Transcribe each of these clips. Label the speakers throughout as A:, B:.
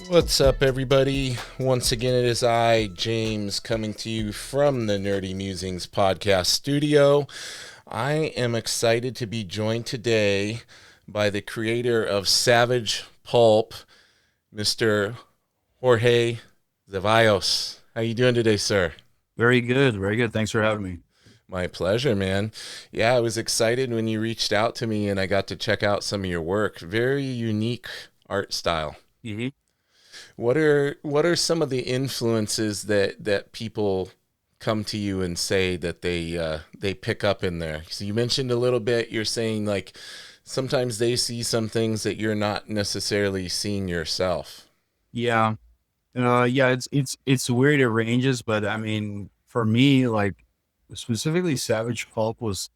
A: What's up, everybody? Once again, it is I, James, coming to you from the Nerdy Mewzings Podcast studio. I am excited to be joined today by the creator of Savage Pulp, Mr. Jorge Zevallos. How you doing today, sir?
B: Very good. Very good. Thanks for having me.
A: My pleasure, man. Yeah, I was excited when you reached out to me and I got to check out some of your work. Very unique art style.
B: hmm
A: What are some of the influences that people come to you and say that they pick up in there? So you mentioned a little bit. You're saying like sometimes they see some things that you're not necessarily seeing yourself.
B: Yeah. Yeah, it's weird it ranges, but I mean, for me, like specifically Savage Pulp was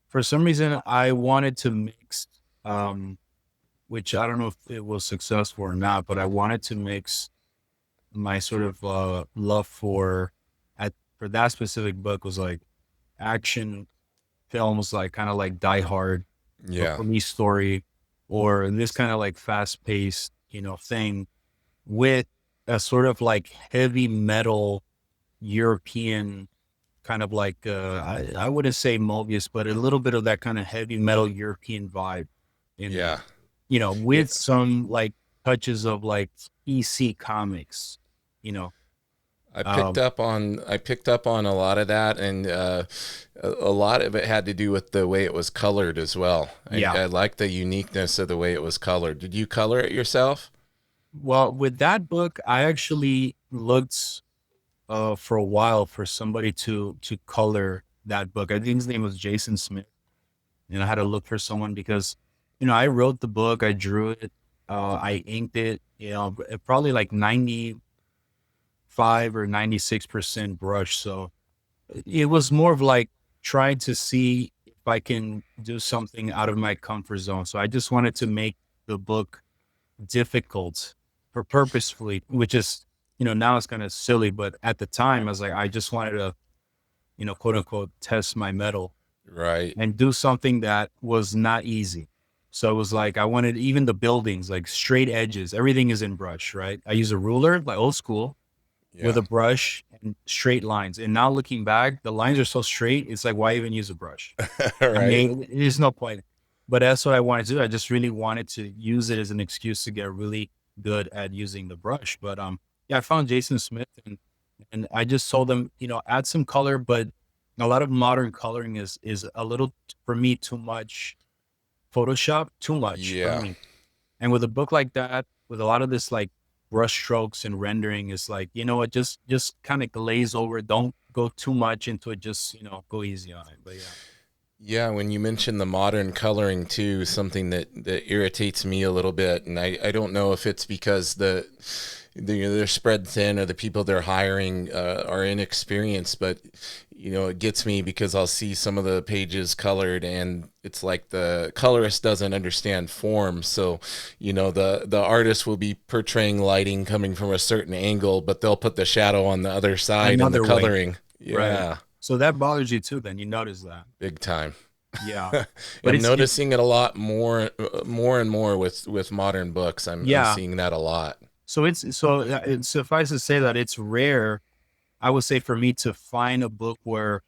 B: for some reason I wanted to mix which I don't know if it was successful or not, but I wanted to mix my sort of love for that specific book was like action films like kind of like Die Hard, a
A: Yeah.
B: police story, or this kind of like fast paced, thing with a sort of like heavy metal European kind of like I wouldn't say Mobius, but a little bit of that kind of heavy metal European vibe in there.
A: Yeah. Yeah.
B: With some like touches of like EC comics, you know. Um
A: I picked up on a lot of that, and a lot of it had to do with the way it was colored as well.
B: yeah.
A: I like the uniqueness of the way it was colored. Did you color it yourself?
B: Well, with that book, I actually looked for a while for somebody to color that book. I think his name was Jason Smith, and I had to look for someone because I wrote the book, I drew it, I inked it, probably like 95 or 96% brush. So it was more of like trying to see if I can do something out of my comfort zone. So I just wanted to make the book difficult for purposefully, which is, now it's kind of silly, but at the time I was like, I just wanted to, quote unquote, test my metal
A: Right.
B: and do something that was not easy. So it was like, I wanted even the buildings, like straight edges, everything is in brush, right? I use a ruler, like old school, with
A: Yeah.
B: a brush and straight lines. And now looking back, the lines are so straight. It's like, why even use a brush? I
A: Right.
B: mean, there's no point. But that's what I wanted to do. I just really wanted to use it as an excuse to get really good at using the brush. But yeah, I found Jason Smith and I just told them, add some color, but a lot of modern coloring is a little for me too much Photoshop, too much for
A: Yeah.
B: me. And with a book like that, with a lot of this like brush strokes and rendering, is like, what, just kind of glaze over. Don't go too much into it. Just, go easy on it. But yeah.
A: Yeah, when you mention the modern coloring too, something that irritates me a little bit, and I don't know if it's because they're spread thin or the people they're hiring are inexperienced, but it gets me because I'll see some of the pages colored and it's like the colorist doesn't understand form. So, the artist will be portraying lighting coming from a certain angle, but they'll put the shadow on the other side in the
B: Another way.
A: coloring.
B: Right.
A: Yeah,
B: So that bothers you too, then you notice that.
A: big time.
B: Yeah. But
A: I'm
B: it's
A: noticing it a lot more and more with modern books. I'm
B: yeah.
A: seeing that a lot.
B: It suffices to say that it's rare, I would say, for me to find a book where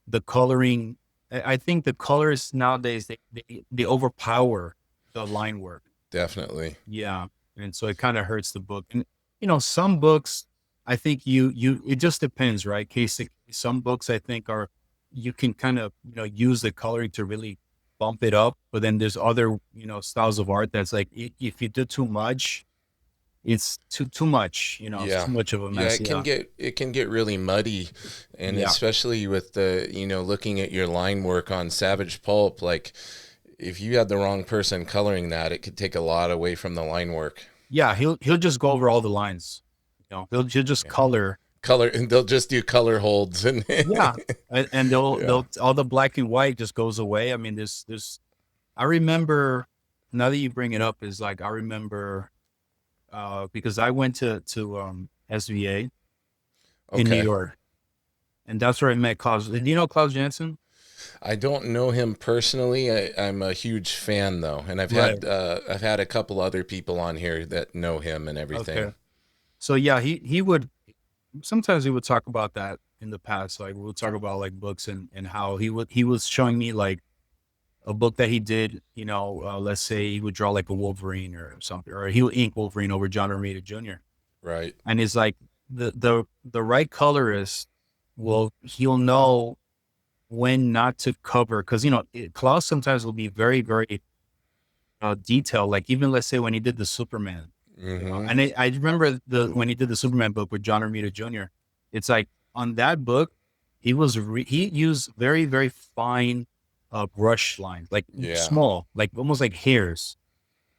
B: the coloring, I think the colors nowadays, they overpower the line work.
A: Definitely.
B: Yeah. And so it kind of hurts the book. And, some books, I think it just depends, right? Case to case. Some books I think you can kind of, use the coloring to really bump it up. But then there's other, styles of art that's like, if you do too much, it's too much, it's
A: Yeah.
B: too much of a
A: Yeah,
B: mess. Yeah.
A: it can get really muddy, and
B: Yeah.
A: especially with the, looking at your line work on Savage Pulp, like if you had the wrong person coloring that, it could take a lot away from the line work.
B: Yeah. He'll just go over all the lines. He'll just
A: Yeah.
B: color.
A: Color and they'll just do color holds and
B: Yeah. And
A: yeah.
B: they'll all the black and white just goes away. I mean, I remember, now that you bring it up, is like I remember because I went to SVA in New
A: Okay.
B: York, and that's where I met Klaus. Do you know Klaus Janson?
A: I don't know him personally. I'm a huge fan though, and
B: Right.
A: I've had a couple other people on here that know him and
B: Okay.
A: everything.
B: So yeah, he would sometimes he would talk about that in the past. Like we'll talk about like books and how he was showing me like a book that he did, let's say he would draw like a Wolverine or something, or he would ink Wolverine over John Romita Jr.
A: Right.
B: And it's like the right colorist he'll know when not to cover because Klaus sometimes will be very very detailed. Like even let's say when he did the Superman,
A: Mm-hmm.
B: and I remember when he did the Superman book with John Romita Jr. It's like on that book he used very very fine brush lines, like
A: Yeah.
B: small, like almost like hairs,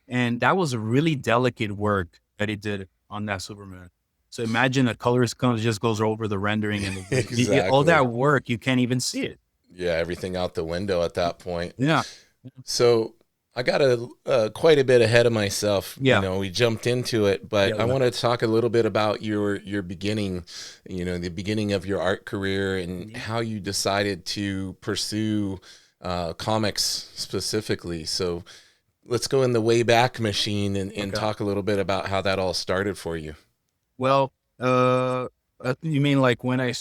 B: and that was a really delicate work that he did on that Superman. So imagine a colorist comes just goes over the rendering and all
A: Exactly.
B: that work you can't even see it.
A: Yeah, everything out the window at that point.
B: Yeah,
A: So I got quite a bit ahead of myself.
B: yeah,
A: We jumped into it, but I
B: yeah.
A: want to talk a little bit about your beginning. The beginning of your art career and
B: Mhm.
A: how you decided to pursue comics specifically. So let's go in the way back machine and
B: Okay.
A: talk a little bit about how that all started for you.
B: Well, you mean like when I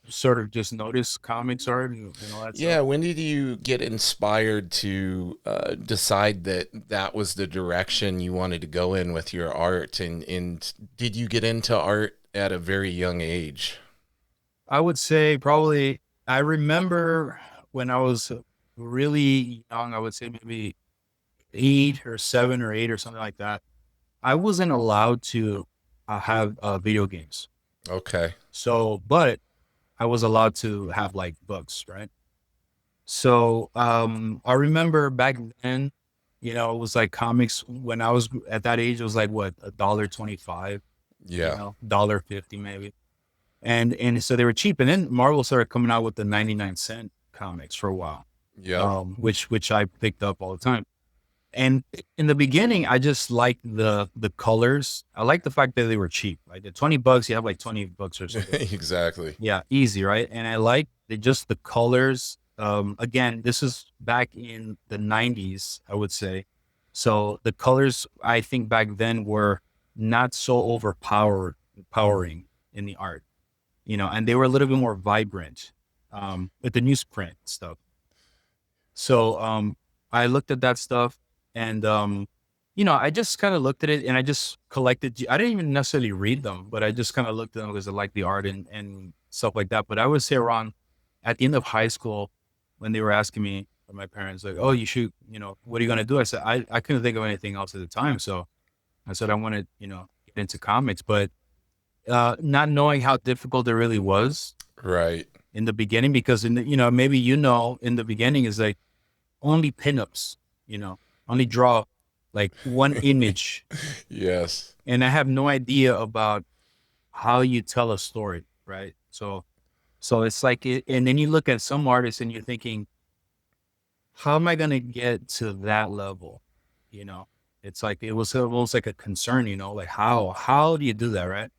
B: sort of just noticed comics art and all that stuff?
A: Yeah, when did you get inspired to decide that that was the direction you wanted to go in with your art? And did you get into art at a very young age?
B: I would say probably I remember when I was really young, I would say maybe 8 or 7 or 8 or something like that. I wasn't allowed to have video games.
A: Okay.
B: So, but I was allowed to have like books, right? So, I remember back then, it was like comics when I was at that age, it was like what, $1.25,
A: Yeah.
B: $1.50 maybe. And so they were cheap. And then Marvel started coming out with the 99-cent comics for a while,
A: Yep.
B: which I picked up all the time. And in the beginning, I just liked the colors. I liked the fact that they were cheap. Like the $20, you have like 20 books or something.
A: Exactly.
B: Yeah, easy, right? And I like just the colors. Again, this is back in the 90s, I would say. So the colors I think back then were not so powering in the art, and they were a little bit more vibrant with the newsprint stuff. So I looked at that stuff and I just kind of looked at it and I just collected. I didn't even necessarily read them, but I just kind of looked at them because I liked the art and stuff like that. But I would say around at the end of high school, when they were asking me, or my parents, like, "Oh, you should, what are you gonna do?" I said, I couldn't think of anything else at the time, so I said I want to, get into comics, but not knowing how difficult it really was
A: Right.
B: in the beginning, because maybe in the beginning is like only pinups, only draw like one image.
A: Yes.
B: And I have no idea about how you tell a story, right? So it's like, and then you look at some artists and you're thinking, how am I going to get to that level? You know, it's like, it was almost like a concern, like how do you do that? Right.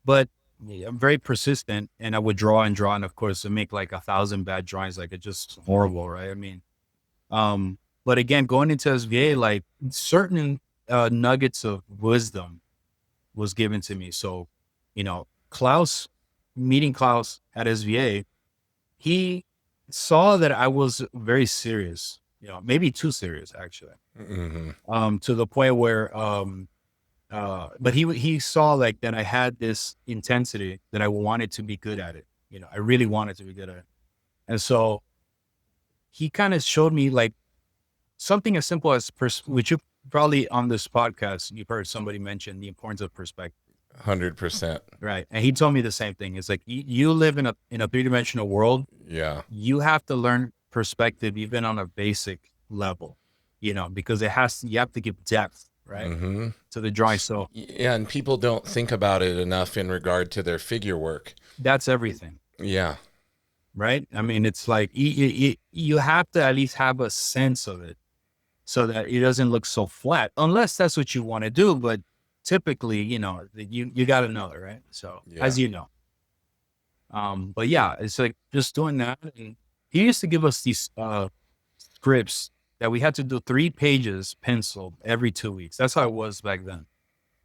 B: But yeah, I'm very persistent and I would draw and draw. And of course, to make like 1,000 bad drawings, like it's just horrible. Right. I mean, but again, going into SVA, like certain nuggets of wisdom was given to me. So, Klaus, meeting Klaus at SVA, he saw that I was very serious, maybe too serious actually.
A: Hmm.
B: To the point where, but he saw like that I had this intensity that I wanted to be good at it. I really wanted to be good at it. And so he kind of showed me like something as simple as which you probably on this podcast, you've heard somebody mention the importance of perspective.
A: 100%.
B: Right. And he told me the same thing. It's like you live in a three-dimensional world.
A: Yeah.
B: You have to learn perspective even on a basic level, because you have to give depth, right,
A: Hmm.
B: to the drawing. So
A: Yeah, and people don't think about it enough in regard to their figure work.
B: that's everything,
A: Yeah.
B: right? I mean, it's like you have to at least have a sense of it so that it doesn't look so flat, unless that's what you want to do. But typically, you got to know it, right? So
A: Yeah.
B: as you know, but yeah, it's like just doing that. And he used to give us these scripts that we had to do 3 pages penciled every 2 weeks. That's how it was back then.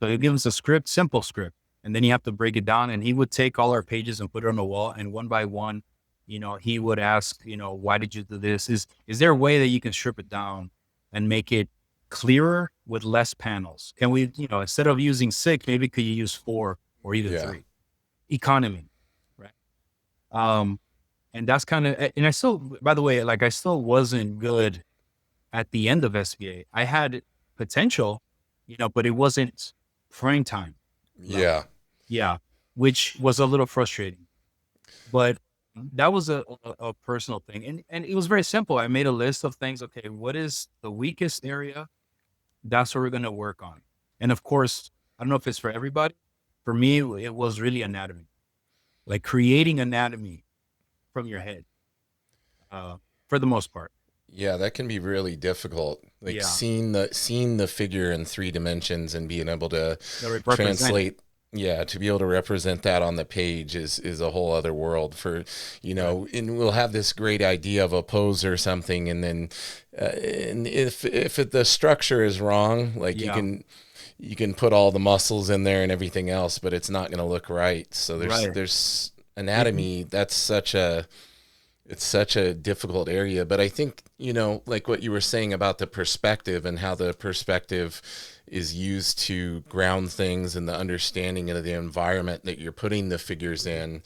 B: So he'd give us a script, simple script, and then you have to break it down. And he would take all our pages and put it on the wall, and one by one, he would ask, why did you do this? Is there a way that you can strip it down and make it clearer with less panels? Can we, instead of using 6, maybe could you use 4 or even 3? Economy, right? And that's kind of, and I still, by the way, like I still wasn't good at the end of SVA. I had potential, but it wasn't frame time.
A: Yeah.
B: Yeah. Which was a little frustrating, but that was a personal thing. And it was very simple. I made a list of things. Okay. What is the weakest area? That's what we're going to work on. And of course, I don't know if it's for everybody. For me, it was really anatomy, like creating anatomy from your head, for the most part.
A: Yeah, that can be really difficult. Like seeing the figure in 3 dimensions and being able to translate. Yeah, to be able to represent that on the page is a whole other world for, and we'll have this great idea of a pose or something. And then, and if the structure is wrong, like you can put all the muscles in there and everything else, but it's not going to look right. So there's anatomy. That's such a difficult area. But I think, like what you were saying about the perspective and how the perspective is used to ground things and the understanding of the environment that you're putting the figures in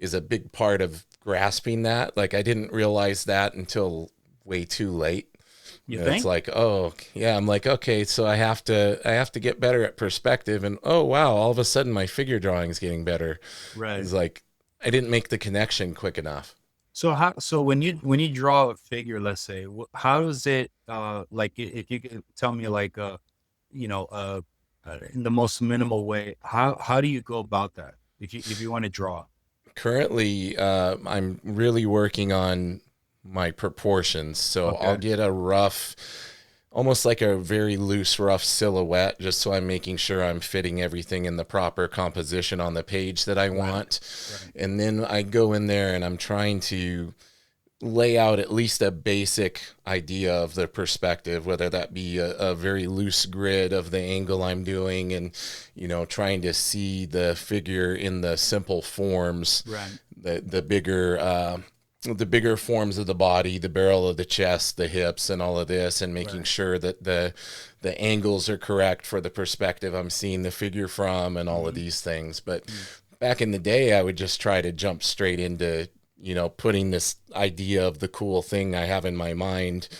A: is a big part of grasping that. Like I didn't realize that until way too late.
B: You think?
A: It's like, oh yeah, I'm like, okay, so I have to get better at perspective, and oh wow, all of a sudden my figure drawing is getting better.
B: Right.
A: It's like I didn't make the connection quick enough.
B: So when you draw a figure, let's say, how does it like if you could tell me like in the most minimal way, how do you go about that if you want to draw?
A: Currently, I'm really working on my proportions. So I'll get a rough, almost like a very loose, rough silhouette, just so I'm making sure I'm fitting everything in the proper composition on the page that I want. Right. And then I go in there and I'm trying to lay out at least a basic idea of the perspective, whether that be a very loose grid of the angle I'm doing and, trying to see the figure in the simple forms,
B: right.
A: the bigger forms of the body, the barrel of the chest, the hips, and all of this, and making sure that the angles are correct for the perspective I'm seeing the figure from and all of these things. But back in the day, I would just try to jump straight into, putting this idea of the cool thing I have in my mind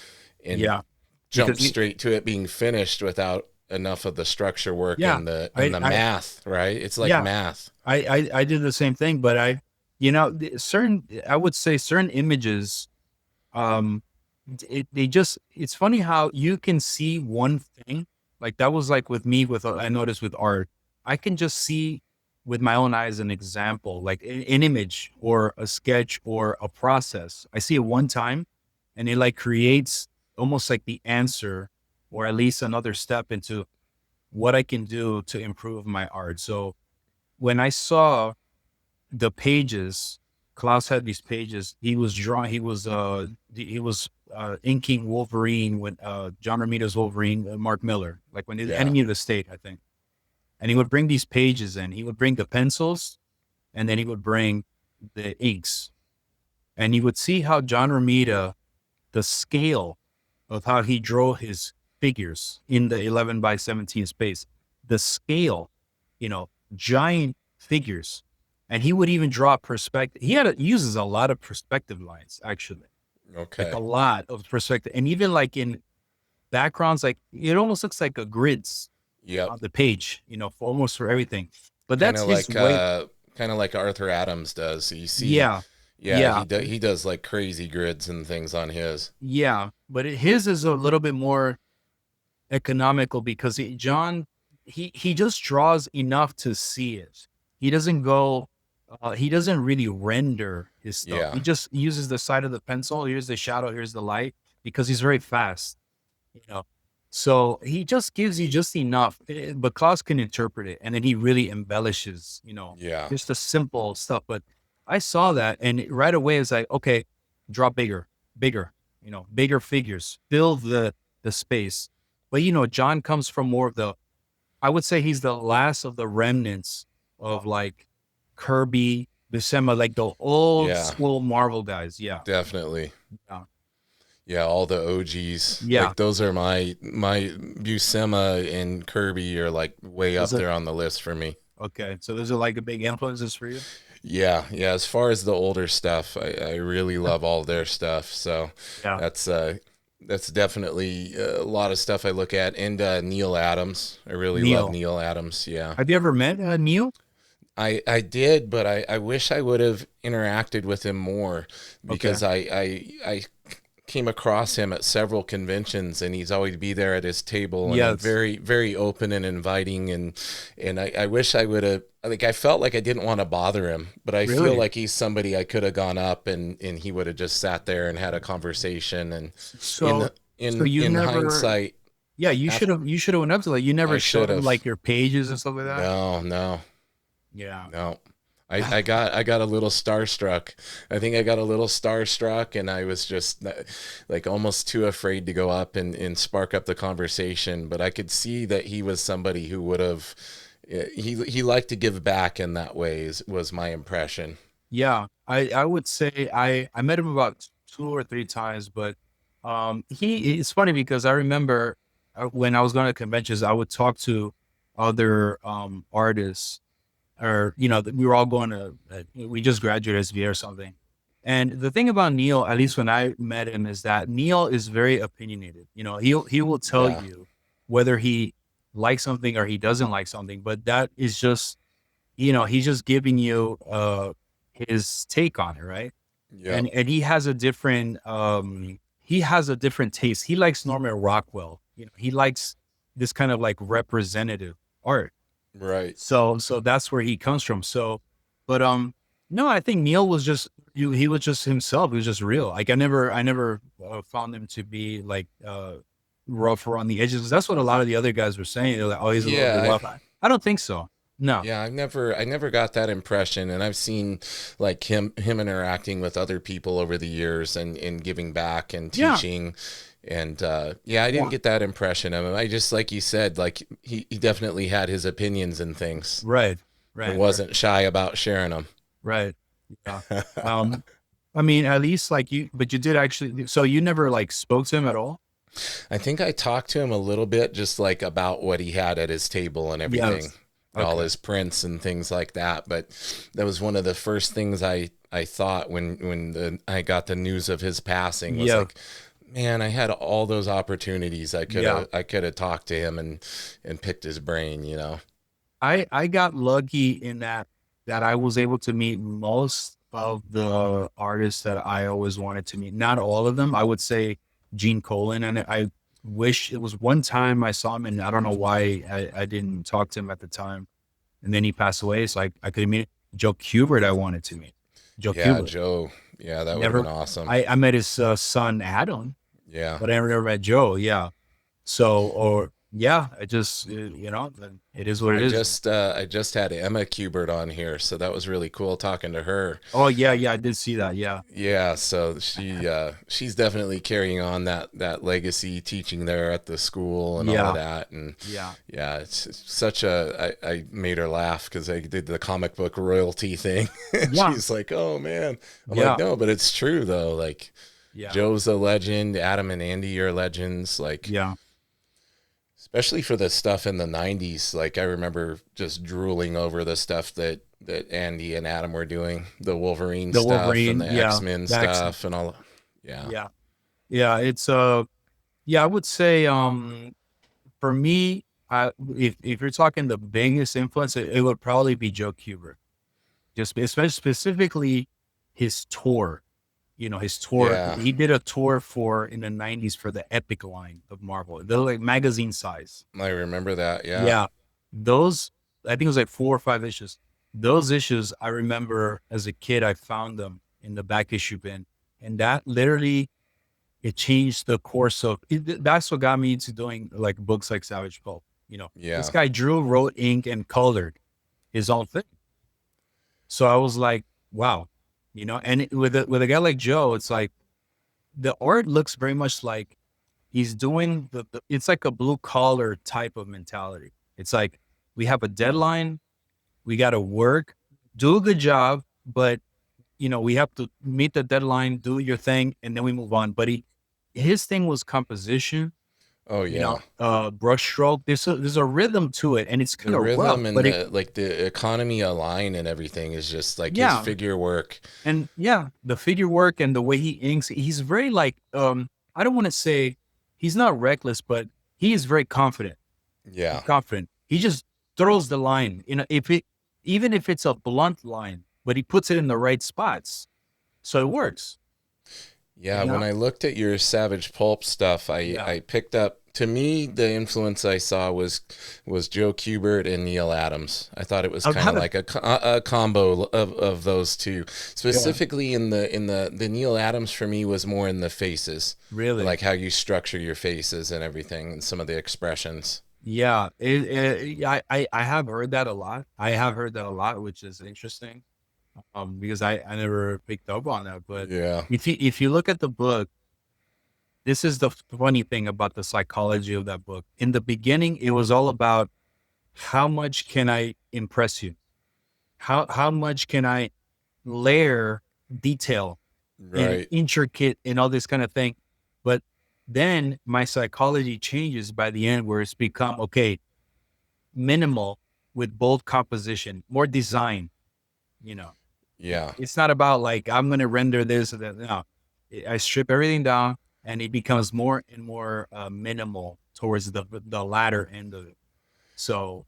A: and jump straight to it being finished without enough of the structure work and the math, right? It's like math.
B: I did the same thing, but I would say certain images, it's funny how you can see one thing. Like that was like with me, I noticed with art, I can just see with my own eyes an example, like an image or a sketch or a process. I see it one time and it like creates almost like the answer or at least another step into what I can do to improve my art. So when I saw the pages, Klaus had these pages. He was inking Wolverine with John Romita's Wolverine, Mark Miller, like when the Enemy of the State, I think. And he would bring these pages in. He would bring the pencils, and then he would bring the inks. And you would see how John Romita, the scale of how he drew his figures in the 11 by 17 space, the scale, giant figures. And he would even draw perspective. He uses a lot of perspective lines, actually.
A: Okay.
B: Like a lot of perspective. And even like in backgrounds, like it almost looks like a grids on the page, for everything. But that's his way.
A: Kind of like Arthur Adams does. So you see, he does like crazy grids and things on his.
B: Yeah, but his is a little bit more economical because he just draws enough to see it. He doesn't go. He doesn't really render his stuff.
A: Yeah.
B: He just uses the side of the pencil. Here's the shadow. Here's the light because he's very fast. So he just gives you just enough, but Klaus can interpret it, and then he really embellishes, just the simple stuff. But I saw that, and right away it's like, okay, draw bigger, bigger figures, fill the space. But John comes from more of I would say he's the last of the remnants of like Kirby, Buscema, like the old
A: Yeah,
B: school Marvel guys. Yeah.
A: definitely.
B: Yeah.
A: Yeah, all the OGs.
B: Yeah.
A: Like those are my Buscema and Kirby are like way
B: Those
A: up
B: are,
A: there on the list for me.
B: okay. So those are like a big influences for you.
A: Yeah, yeah. As far as the older stuff, I really love all their stuff. So
B: Yeah.
A: that's that's definitely a lot of stuff I look at. And Neil Adams, I really love
B: Neil.
A: Neil Adams. Yeah,
B: Have you ever met Neil?
A: I did, but I wish I would have interacted with him more
B: Okay.
A: because I came across him at several conventions and he's always be there at his table and
B: Yes.
A: very, very open and inviting. And I wish I would have, like, I felt like I didn't want to bother him, but I feel
B: Really?
A: like he's somebody I could have gone up and he would have just sat there and had a conversation. And in,
B: So, so
A: in,
B: you
A: in
B: never,
A: hindsight,
B: yeah, you should have went up to like, you never
A: I
B: showed
A: should
B: him
A: have.
B: like your pages and stuff like that.
A: No, no.
B: Yeah.
A: No. I got a little starstruck. I think I got a little starstruck and I was just like almost too afraid to go up and spark up the conversation. But I could see that he was somebody who would have he liked to give back in that way was my impression.
B: Yeah. I would say I met him about 2 or 3 times, but it's funny because I remember when I was going to conventions, I would talk to other artists, or we were all going to we just graduated SVA or something. And the thing about Neil, at least when I met him, is that Neil is very opinionated. He will tell
A: Yeah.
B: you whether he likes something or he doesn't like something, but that is just he's just giving you his take on it, right?
A: Yep.
B: And he has a different taste. He likes Norman Rockwell. He likes this kind of like representative art.
A: Right.
B: So that's where he comes from. So, but no, I think Neil was just he was just himself. He was just real. Like I never found him to be like rough around the edges. That's what a lot of the other guys were saying. They're like, oh, he's a little bit
A: Yeah,
B: rough. I don't think so. No.
A: yeah, I never got that impression, and I've seen like him interacting with other people over the years and giving back and
B: Yeah.
A: teaching, and yeah, I didn't
B: Yeah.
A: get that impression of him. I just like you said, like he definitely had his opinions and things,
B: Right.
A: and
B: Right. Right.
A: wasn't shy about sharing them.
B: Right. Yeah. Um. I mean, at least like but you did actually. So you never like spoke to him at all.
A: I think I talked to him a little bit, just like about what he had at his table and everything,
B: Yes.
A: all
B: Okay.
A: his prints and things like that. But that was one of the first things I thought when I got the news of his passing was
B: Yeah.
A: like, man, I had all those opportunities.
B: Yeah.
A: I could have talked to him and picked his brain, you know.
B: I got lucky in that I was able to meet most of the artists that I always wanted to meet. Not all of them. I would say Gene Colan, and I wish it was one time I saw him, and I don't know why I didn't talk to him at the time. And then he passed away, so I could meet Joe Kubert. I wanted to meet Joe
A: Yeah,
B: Kubert.
A: Joe. Yeah, that would have been
B: Never.
A: awesome.
B: I met his son Adam,
A: Yeah.
B: but I never met Joe. Yeah. So, or yeah, I just it is what it is.
A: I just had Emma Kubert on here, so that was really cool talking to her.
B: Oh yeah, yeah, I did see that. Yeah.
A: Yeah, so she's definitely carrying on that legacy, teaching there at the school and all
B: Yeah.
A: of that. And
B: Yeah.
A: yeah, it's such I made her laugh because I did the comic book royalty thing.
B: Yeah.
A: She's like, "Oh man," I'm
B: Yeah.
A: like, "No, but it's true though. Like
B: Yeah.
A: Joe's a legend. Adam and Andy are legends. Like
B: Yeah.
A: especially for the stuff in the '90s. Like I remember just drooling over the stuff that Andy and Adam were doing, the Wolverine
B: The
A: stuff
B: Wolverine.
A: and the
B: Yeah.
A: X-Men
B: The X-Men.
A: stuff and all. Yeah.
B: Yeah. Yeah. It's yeah, I would say for me, if you're talking the biggest influence, it would probably be Joe Kubert. Just especially specifically his tour. His tour.
A: Yeah.
B: He did a tour in the '90s for the Epic line of Marvel. They're like magazine size.
A: I remember that. Yeah.
B: Yeah. Those, I think it was like 4 or 5 issues. Those issues, I remember as a kid, I found them in the back issue bin. And that literally, it changed the course of that's what got me into doing like books like Savage Pulp.
A: Yeah.
B: This guy drew, wrote, ink, and colored his own thing. So I was like, wow, And with a guy like Joe, it's like the art looks very much like he's doing it's like a blue collar type of mentality. It's like we have a deadline, we got to work, do a good job, but we have to meet the deadline, do your thing, and then we move on. But his thing was composition,
A: Oh yeah.
B: brush stroke. There's a rhythm to it, and it's
A: The
B: kind of rough,
A: rhythm and
B: but
A: the economy of line and everything is just like his
B: yeah,
A: figure work.
B: and yeah, the figure work and the way he inks, he's very like, I don't want to say he's not reckless, but he is very confident. He's
A: Yeah.
B: confident. He just throws the line, even if it's a blunt line, but he puts it in the right spots, so it works.
A: Yeah, when I looked at your Savage Pulp stuff,
B: Yeah.
A: I picked up, to me the influence I saw was Joe Kubert and Neil Adams. I thought it was kind of like a combo of those two. Specifically in the Neil Adams for me was more in the faces.
B: Really?
A: Like how you structure your faces and everything and some of the expressions.
B: Yeah, I have heard that a lot. I have heard that a lot, which is interesting. Because I never picked up on that. But
A: Yeah.
B: if you look at the book, this is the funny thing about the psychology of that book. In the beginning, it was all about how much can I impress you? How much can I layer detail and
A: Right.
B: intricate and all this kind of thing? But then my psychology changes by the end, where it's become okay, minimal with bold composition, more design, you know.
A: Yeah.
B: It's not about like, I'm going to render this or that. No, I strip everything down and it becomes more and more minimal towards the latter end of it. So,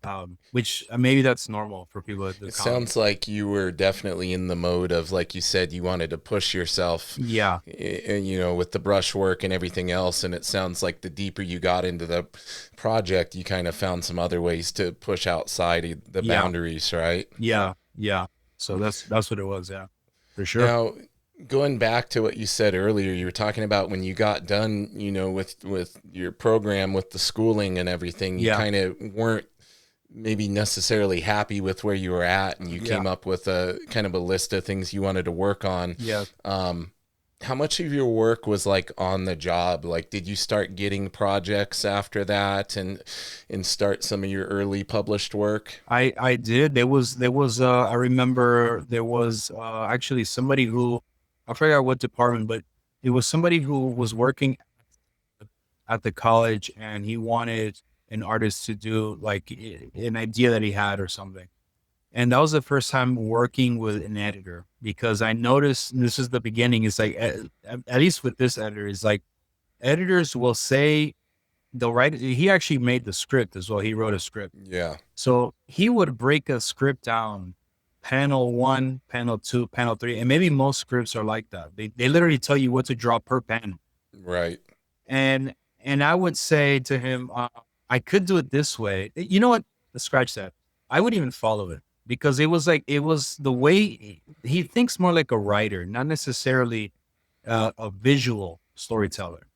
B: which maybe that's normal for people that do
A: It
B: comedy.
A: sounds like you were definitely in the mode of, like you said, you wanted to push yourself,
B: Yeah.
A: with the brushwork and everything else. And it sounds like the deeper you got into the project, you kind of found some other ways to push outside the
B: Yeah.
A: boundaries, right?
B: Yeah. Yeah. So that's what it was. Yeah, for sure.
A: Now, going back to what you said earlier, you were talking about when you got done, with your program, with the schooling and everything, you
B: Yeah.
A: kind of weren't maybe necessarily happy with where you were at, and you
B: Yeah.
A: came up with a kind of a list of things you wanted to work on.
B: Yeah.
A: How much of your work was like on the job? Like, did you start getting projects after that and start some of your early published work?
B: I did. There was I remember there was actually somebody who, I forgot what department, but it was somebody who was working at the college and he wanted an artist to do like an idea that he had or something. And that was the first time working with an editor, because I noticed, and this is the beginning, it's like, at least with this editor, is like editors will say, they'll write, he actually made the script as well. He wrote a script.
A: Yeah.
B: So he would break a script down, panel 1, panel 2, panel 3. And maybe most scripts are like that. They literally tell you what to draw per panel.
A: Right.
B: And I would say to him, I could do it this way. You know what? Scratch that. I would even follow it, because it was the way he thinks, more like a writer, not necessarily a visual storyteller.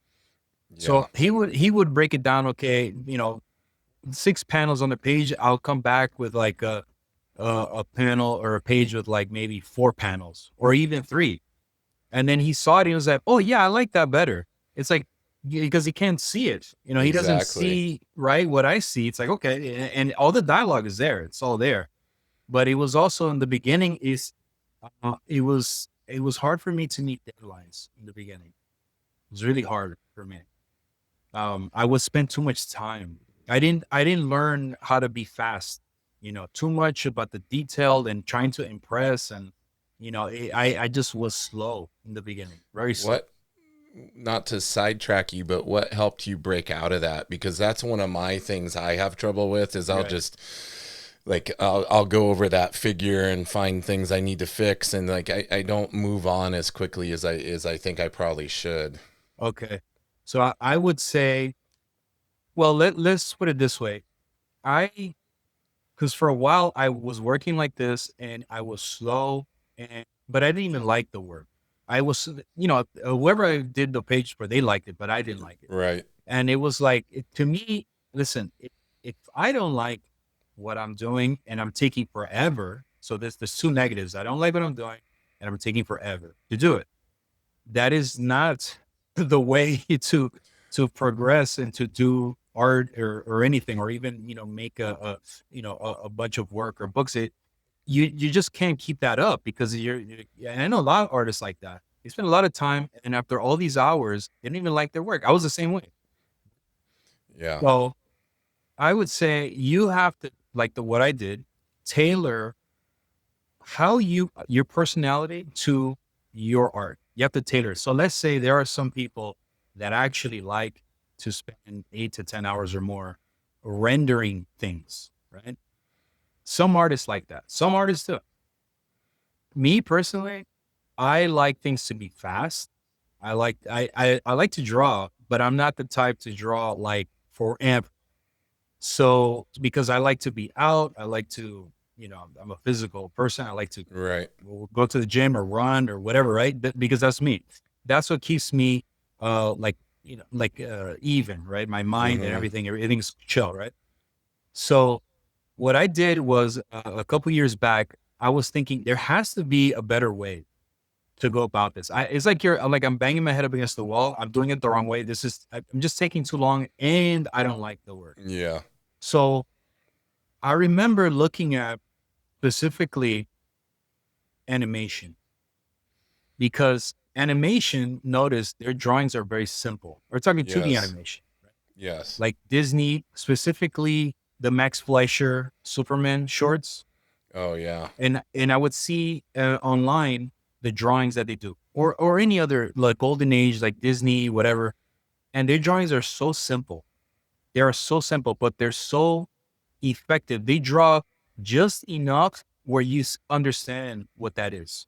A: Yeah.
B: So he would break it down. Okay, 6 panels on the page. I'll come back with like a panel or a page with like maybe 4 panels or even 3. And then he saw it and he was like, oh yeah, I like that better. It's like, because he can't see it. He doesn't
A: Exactly.
B: see right what I see. It's like, okay. And all the dialogue is there. It's all there. But it was also in the beginning it was hard for me to meet deadlines in the beginning. It was really hard for me. I would spend too much time. I didn't learn how to be fast, too much about the detail and trying to impress. And, I just was slow in the beginning, very slow.
A: What, not to sidetrack you, but what helped you break out of that? Because that's one of my things I have trouble with is I'll
B: Right.
A: just like I'll go over that figure and find things I need to fix, and like I don't move on as quickly as I think I probably should.
B: Okay. So I would say, well, let's put it this way. Because for a while I was working like this and I was slow, but I didn't even like the work. I was, whoever I did the page for, they liked it, but I didn't like it.
A: Right.
B: And it was like, to me, listen, if I don't like what I'm doing and I'm taking forever, so there's 2 negatives. I don't like what I'm doing and I'm taking forever to do it. That is not the way to progress and to do art or anything, or even, make a bunch of work or books. You just can't keep that up because and I know a lot of artists like that. They spend a lot of time, and after all these hours, they didn't even like their work. I was the same way.
A: Yeah.
B: So I would say you have to, like what I did, tailor your personality to your art. You have to tailor it. So let's say there are some people that actually like to spend 8 to 10 hours or more rendering things, right? Some artists like that. Some artists do. Me personally, I like things to be fast. I like to draw, but I'm not the type to draw like forever. So because I like to be out, I like to, I'm a physical person. I like to
A: Right.
B: go to the gym or run or whatever, right? Because that's me. That's what keeps me even, right? My mind and everything's chill, right? So what I did was a couple years back, I was thinking there has to be a better way to go about this. It's like I'm banging my head up against the wall. I'm doing it the wrong way. I'm just taking too long, and I don't like the work.
A: Yeah.
B: So I remember looking at specifically animation, because animation, notice their drawings are very simple. We're talking 2D animation, right?
A: Yes.
B: Like Disney, specifically the Max Fleischer Superman shorts.
A: Oh yeah.
B: And I would see online the drawings that they do, or any other like golden age, like Disney, whatever. And their drawings are so simple. They are so simple, but they're so effective. They draw just enough where you understand what that is.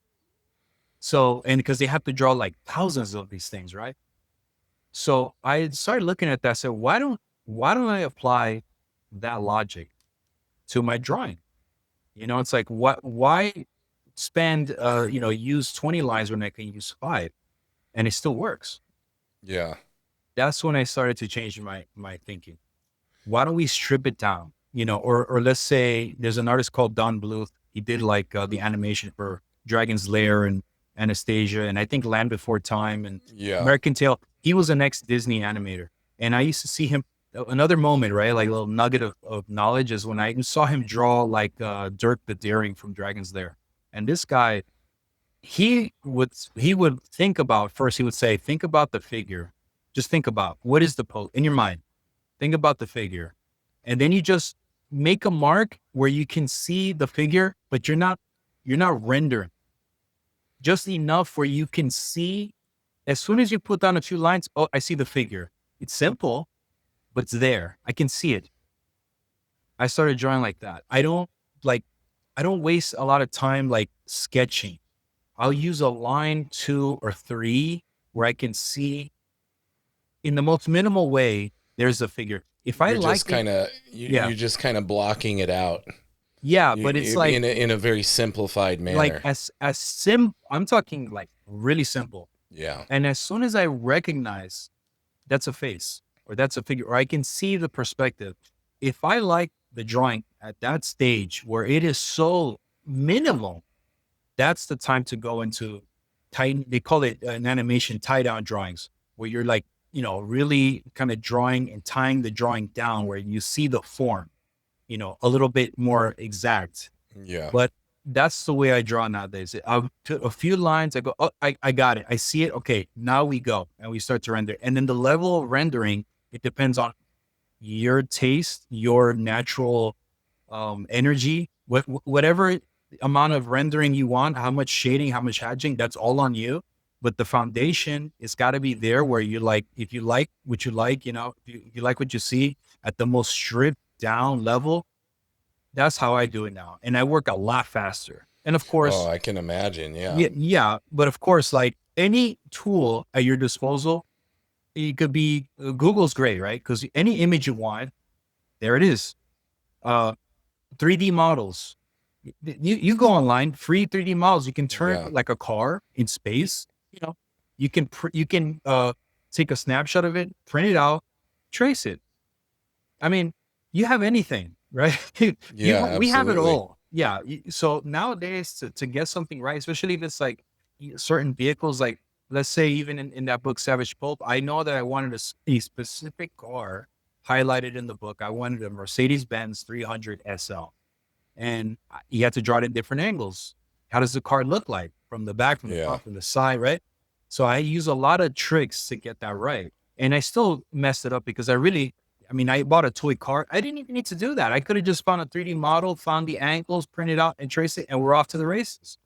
B: So, and because they have to draw like thousands of these things, right? So I started looking at that. I said, why don't I apply that logic to my drawing? It's like, why spend, use 20 lines when I can use 5 and it still works.
A: Yeah.
B: That's when I started to change my thinking. Why don't we strip it down? Or let's say there's an artist called Don Bluth. He did like the animation for Dragon's Lair and Anastasia, and I think Land Before Time and American Tail. He was an ex-Disney animator. And I used to see him, another moment, right? Like a little nugget of knowledge is when I saw him draw like Dirk the Daring from Dragon's Lair. And this guy, he would think about, first he would say, think about the figure. Just think about what is the pose in your mind. Think about the figure. And then you just make a mark where you can see the figure, but you're not rendering. Just enough where you can see, as soon as you put down a few lines, oh, I see the figure. It's simple, but it's there. I can see it. I started drawing like that. I don't waste a lot of time like sketching. I'll use a line, 2 or 3 where I can see in the most minimal way, there's a figure. If I
A: you're just kind of you're just kind of blocking it out.
B: Yeah, but it's like
A: in a very simplified manner.
B: Like I'm talking like really simple.
A: Yeah.
B: And as soon as I recognize that's a face or that's a figure, or I can see the perspective, if I like the drawing at that stage where it is so minimal, that's the time to go into they call it an animation tie down drawings, where you're like, really kind of drawing and tying the drawing down where you see the form, a little bit more exact.
A: Yeah.
B: But that's the way I draw nowadays. I'll put a few lines. I go, oh, I got it. I see it. Okay, now we go. And we start to render. And then the level of rendering, it depends on your taste, your natural energy, whatever amount of rendering you want, how much shading, how much hatching, that's all on you. But the foundation, it's got to be there where you like, if you like what you like, if you like what you see at the most stripped down level, that's how I do it now. And I work a lot faster. And of course,
A: I can imagine. Yeah.
B: Yeah. But of course, like any tool at your disposal, it could be, Google's great, right? Because any image you want, there it is. 3D models. You go online, free 3D models. You can turn like a car in space. You can take a snapshot of it, print it out, trace it. I mean, you have anything, right?
A: Yeah,
B: we have it all. yeah. So nowadays to get something right, especially if it's like certain vehicles, like let's say even in that book, Savage Pulp, I know that I wanted a specific car highlighted in the book. I wanted a Mercedes-Benz 300 SL. And you had to draw it in different angles. How does the car look like from the back, from the
A: Yeah.
B: front, from the side, right? So I use a lot of tricks to get that right. And I still messed it up because I bought a toy car. I didn't even need to do that. I could have just found a 3D model, found the angles, printed out and traced it, and we're off to the races.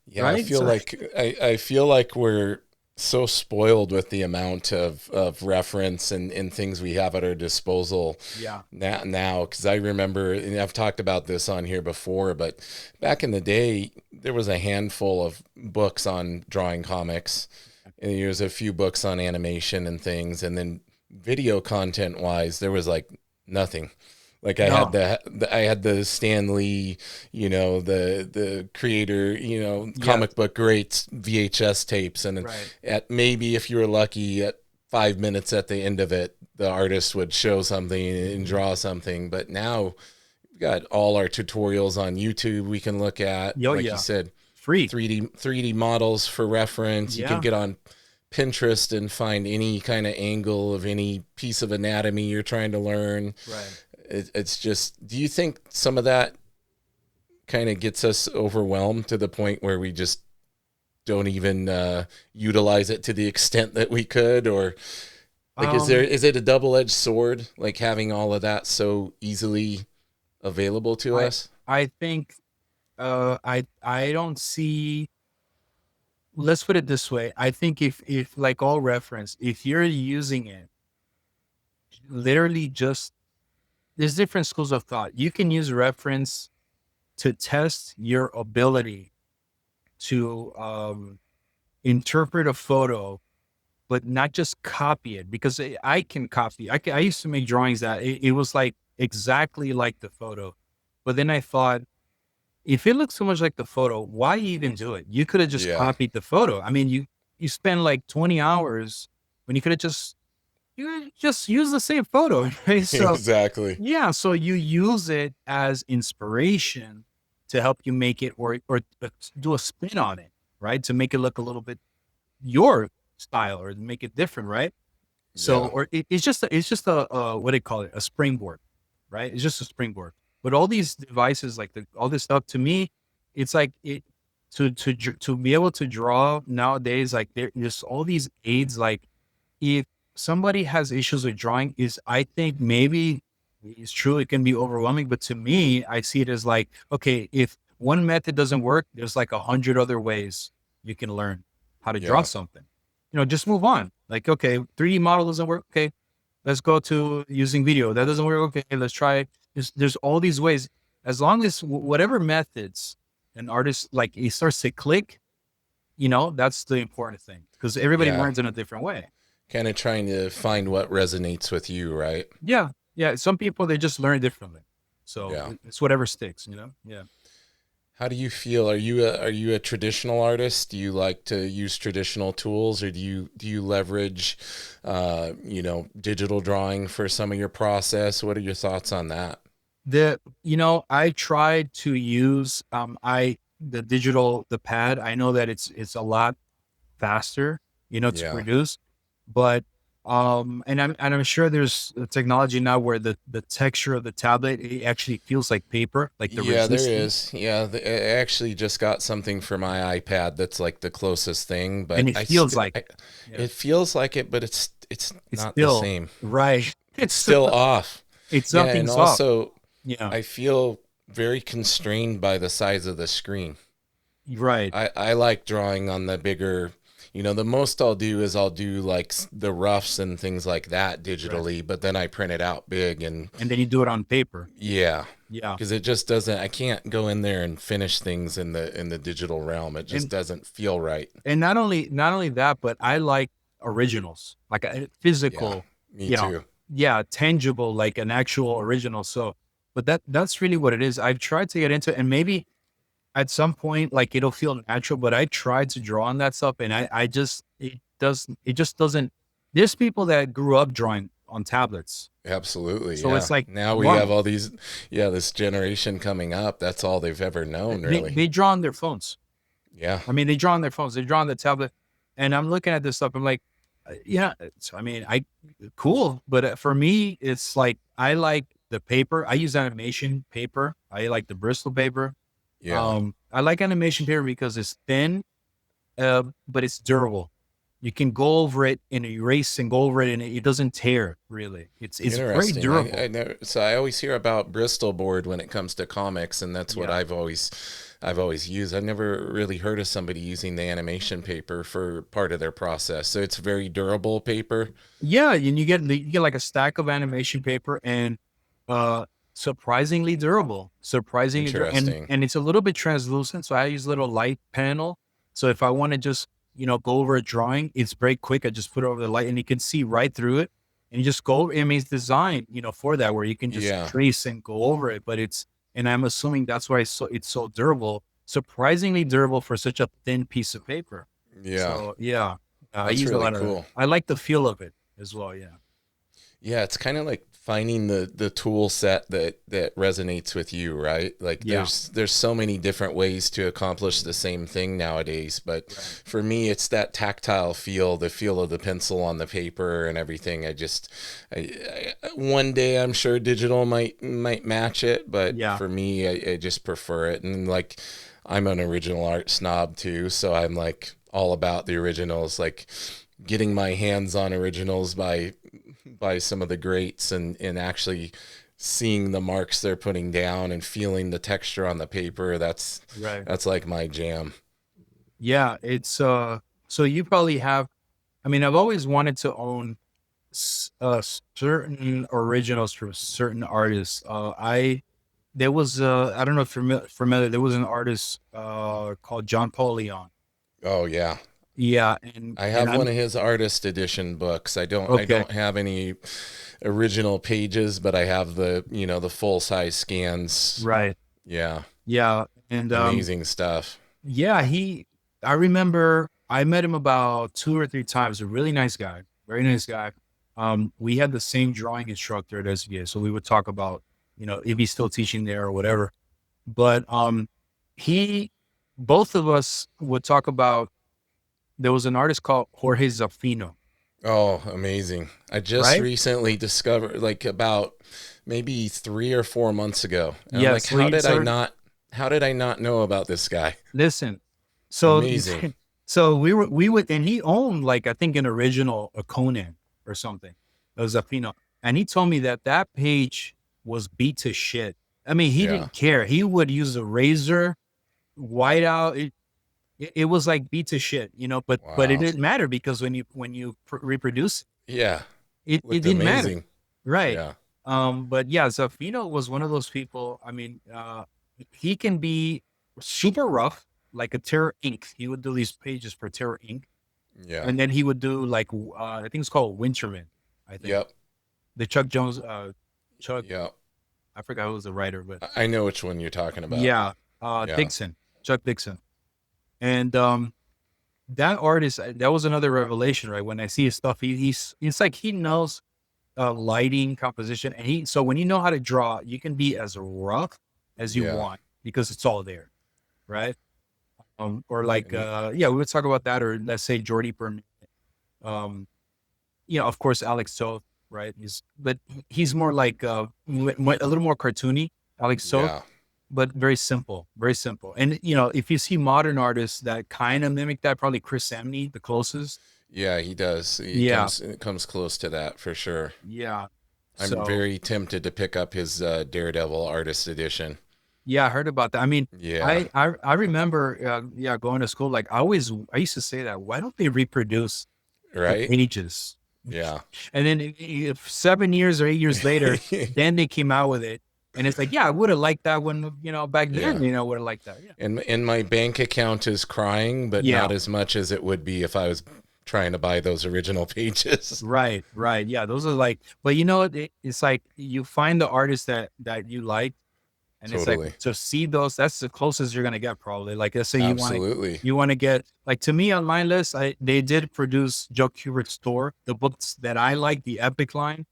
A: Yeah,
B: Right. So
A: I feel like we're so spoiled with the amount of reference and things we have at our disposal
B: yeah.
A: now. Because I remember, and I've talked about this on here before, but back in the day, there was a handful of books on drawing comics, and there was a few books on animation and things, and then video content wise, there was like nothing. Like
B: No.
A: I had the Stan Lee, the creator,
B: Yeah.
A: comic book greats VHS tapes, and
B: Right.
A: at maybe if you were lucky at 5 minutes at the end of it, the artist would show something and draw something. But now we've got all our tutorials on YouTube we can look at.
B: Yo,
A: Like you
B: yeah.
A: said,
B: Free.
A: 3D models for reference. You can
B: Yeah.
A: get on Pinterest and find any kind of angle of any piece of anatomy you're trying to learn.
B: Right.
A: It's just, do you think some of that kind of gets us overwhelmed to the point where we just don't even utilize it to the extent that we could? Or like,
B: Um,
A: is it a double-edged sword, like having all of that so easily available to
B: I
A: us?
B: I think I don't see, let's put it this way. I think if like all reference, if you're using it literally just, there's different schools of thought. You can use reference to test your ability to interpret a photo, but not just copy it, because I can copy. I used to make drawings that it was like exactly like the photo, but then I thought, if it looks so much like the photo, why even do it? You could have just
A: Yeah,
B: copied the photo. I mean, you spend like 20 hours when you could have just use the same photo, right? So
A: exactly.
B: yeah, so you use it as inspiration to help you make it, or do a spin on it, right? To make it look a little bit your style, or to make it different, right? So,
A: Yeah,
B: or it's just a what do you call it? A springboard, right? It's just a springboard. But all these devices, like all this stuff, to me, it's like it to be able to draw nowadays. Like there's all these aids. Like if somebody has issues with drawing, is I think maybe it's true. It can be overwhelming, but to me, I see it as like, okay, if one method doesn't work, there's like 100 other ways you can learn how to draw
A: yeah,
B: something. Just move on. Like, okay, 3D model doesn't work. Okay, let's go to using video. That doesn't work. Okay, let's try. There's all these ways. As long as whatever methods an artist, like, it starts to click, that's the important thing, because everybody
A: yeah.
B: learns in a different way.
A: Kind of trying to find what resonates with you, right?
B: Yeah, yeah. Some people, they just learn differently, so
A: Yeah.
B: it's whatever sticks. Yeah.
A: How do you feel? Are you a traditional artist? Do you like to use traditional tools, or do you leverage, digital drawing for some of your process? What are your thoughts on that?
B: I tried to use the digital, the pad. I know that it's a lot faster, to
A: Yeah,
B: produce. But and I'm sure there's a technology now where the texture of the tablet, it actually feels like paper, like the
A: yeah, there
B: resistance,
A: is. Yeah, I actually just got something for my iPad that's like the closest thing,
B: and
A: but
B: it feels like yeah,
A: it feels like it, but it's
B: it's
A: not the
B: still
A: same.
B: right.
A: It's still off.
B: It's
A: Yeah, and
B: something's off.
A: also
B: Yeah,
A: I feel very constrained by the size of the screen.
B: right.
A: I like drawing on the bigger, the most I'll do is I'll do like the roughs and things like that
B: Right.
A: digitally, but then I print it out big and
B: And then you do it on paper.
A: yeah,
B: Yeah.
A: because it just doesn't, I can't go in there and finish things in the digital realm. It just
B: And
A: doesn't feel right.
B: and not only that, but I like originals, like a
A: Yeah,
B: physical,
A: me too.
B: yeah, tangible, like an actual original. So, but that's really what it is. I've tried to get into it, and maybe at some point, like, it'll feel natural, but I tried to draw on that stuff, and I just, it just doesn't. There's people that grew up drawing on tablets.
A: Absolutely.
B: So
A: Yeah.
B: it's like,
A: Now we have
B: wow,
A: all these, this generation coming up. That's all they've ever known, really.
B: they draw on their phones.
A: Yeah.
B: I mean, they draw on their phones, they draw on the tablet. And I'm looking at this stuff. I'm like, yeah, I mean, cool. But for me, it's like, I like the paper. I use animation paper. I like the Bristol paper.
A: Yeah.
B: I like animation paper because it's thin, but it's durable. You can go over it and erase and go over it, and it doesn't tear. Really, it's very
A: Interesting.
B: durable.
A: I never, so I always hear about Bristol board when it comes to comics, and that's what
B: Yeah.
A: I've always used. I've never really heard of somebody using the animation paper for part of their process. So it's very durable paper.
B: Yeah, and you get like a stack of animation paper, and surprisingly durable.
A: Interesting.
B: And it's a little bit translucent. So I use a little light panel. So if I want to just go over a drawing, it's very quick. I just put it over the light, and you can see right through it. And you just go. I mean, it's designed for that, where you can just trace and go over it. But and I'm assuming that's why it's so durable. Surprisingly durable for such a thin piece of paper.
A: Yeah.
B: So yeah, I
A: That's
B: use
A: really
B: a lot of
A: cool.
B: that. I like the feel of it as well. Yeah.
A: Yeah, it's kind of like finding the tool set that resonates with you, right? Like
B: Yeah.
A: there's so many different ways to accomplish the same thing nowadays, but for me it's that tactile feel, the feel of the pencil on the paper and everything. I one day I'm sure digital might match it, but
B: Yeah.
A: for me I just prefer it. And like I'm an original art snob too, so I'm like all about the originals, like getting my hands on originals by some of the greats and actually seeing the marks they're putting down and feeling the texture on the paper. That's like my jam.
B: Yeah. It's so you probably have. I mean, I've always wanted to own certain originals from certain artists. There was I don't know if you're familiar. There was an artist called John Paul Leon.
A: Oh yeah.
B: Yeah, and
A: I have one of his artist edition books. I don't have any original pages, but I have the the full size scans.
B: Right.
A: Yeah.
B: Yeah, and
A: amazing stuff.
B: Yeah, I remember I met him about 2 or 3 times. A really nice guy, very nice guy. We had the same drawing instructor at SVA, so we would talk about if he's still teaching there or whatever. But both of us would talk about. There was an artist called Jorge Zevallos.
A: Oh, amazing. I just recently discovered, like about maybe 3 or 4 months ago. And I'm like, how did I not know about this guy?
B: Listen, so
A: amazing.
B: So we would, and he owned like, I think an original, a Conan or something. It was Zevallos. And he told me that page was beat to shit. I mean, he didn't care. He would use a razor, white out. It was like beat to shit, but it didn't matter because when you reproduce, it didn't matter, right?
A: Yeah.
B: But yeah, Zevallos was one of those people. I mean, he can be super rough, like a Terror Inc. He would do these pages for Terror Inc.
A: Yeah,
B: and then he would do like I think it's called Winterman. I think.
A: Yep.
B: The Chuck Jones. Chuck.
A: Yep.
B: I forgot who was the writer, but
A: I know which one you're talking about.
B: Yeah. Dixon. Chuck Dixon. And that artist, that was another revelation, right? When I see his stuff, it's like he knows lighting, composition, and so when you know how to draw, you can be as rough as you want because it's all there, right? Or like we would talk about that, or let's say Jordy Burnett. Of course Alex Toth, right? But he's more like a little more cartoony, Alex Toth.
A: Yeah.
B: But very simple, very simple. And, if you see modern artists that kind of mimic that, probably Chris Samney, the closest.
A: Yeah, he does. He comes close to that for sure.
B: Yeah.
A: I'm very tempted to pick up his Daredevil artist edition.
B: Yeah, I heard about that. I mean, I remember, going to school. Like I used to say that, why don't they reproduce the pages?
A: Yeah.
B: And then if 7 years or 8 years later, then they came out with it. And it's like, I would have liked that one, back then, would have liked that. Yeah.
A: And my bank account is crying, but not as much as it would be if I was trying to buy those original pages.
B: Right. Yeah. Those are like, but it's like you find the artists that you like, and it's like to see those, that's the closest you're going to get probably. Like, let's say you want to get, like, to me on my list, they did produce Joe Kubert's Thor, the books that I like, the Epic line.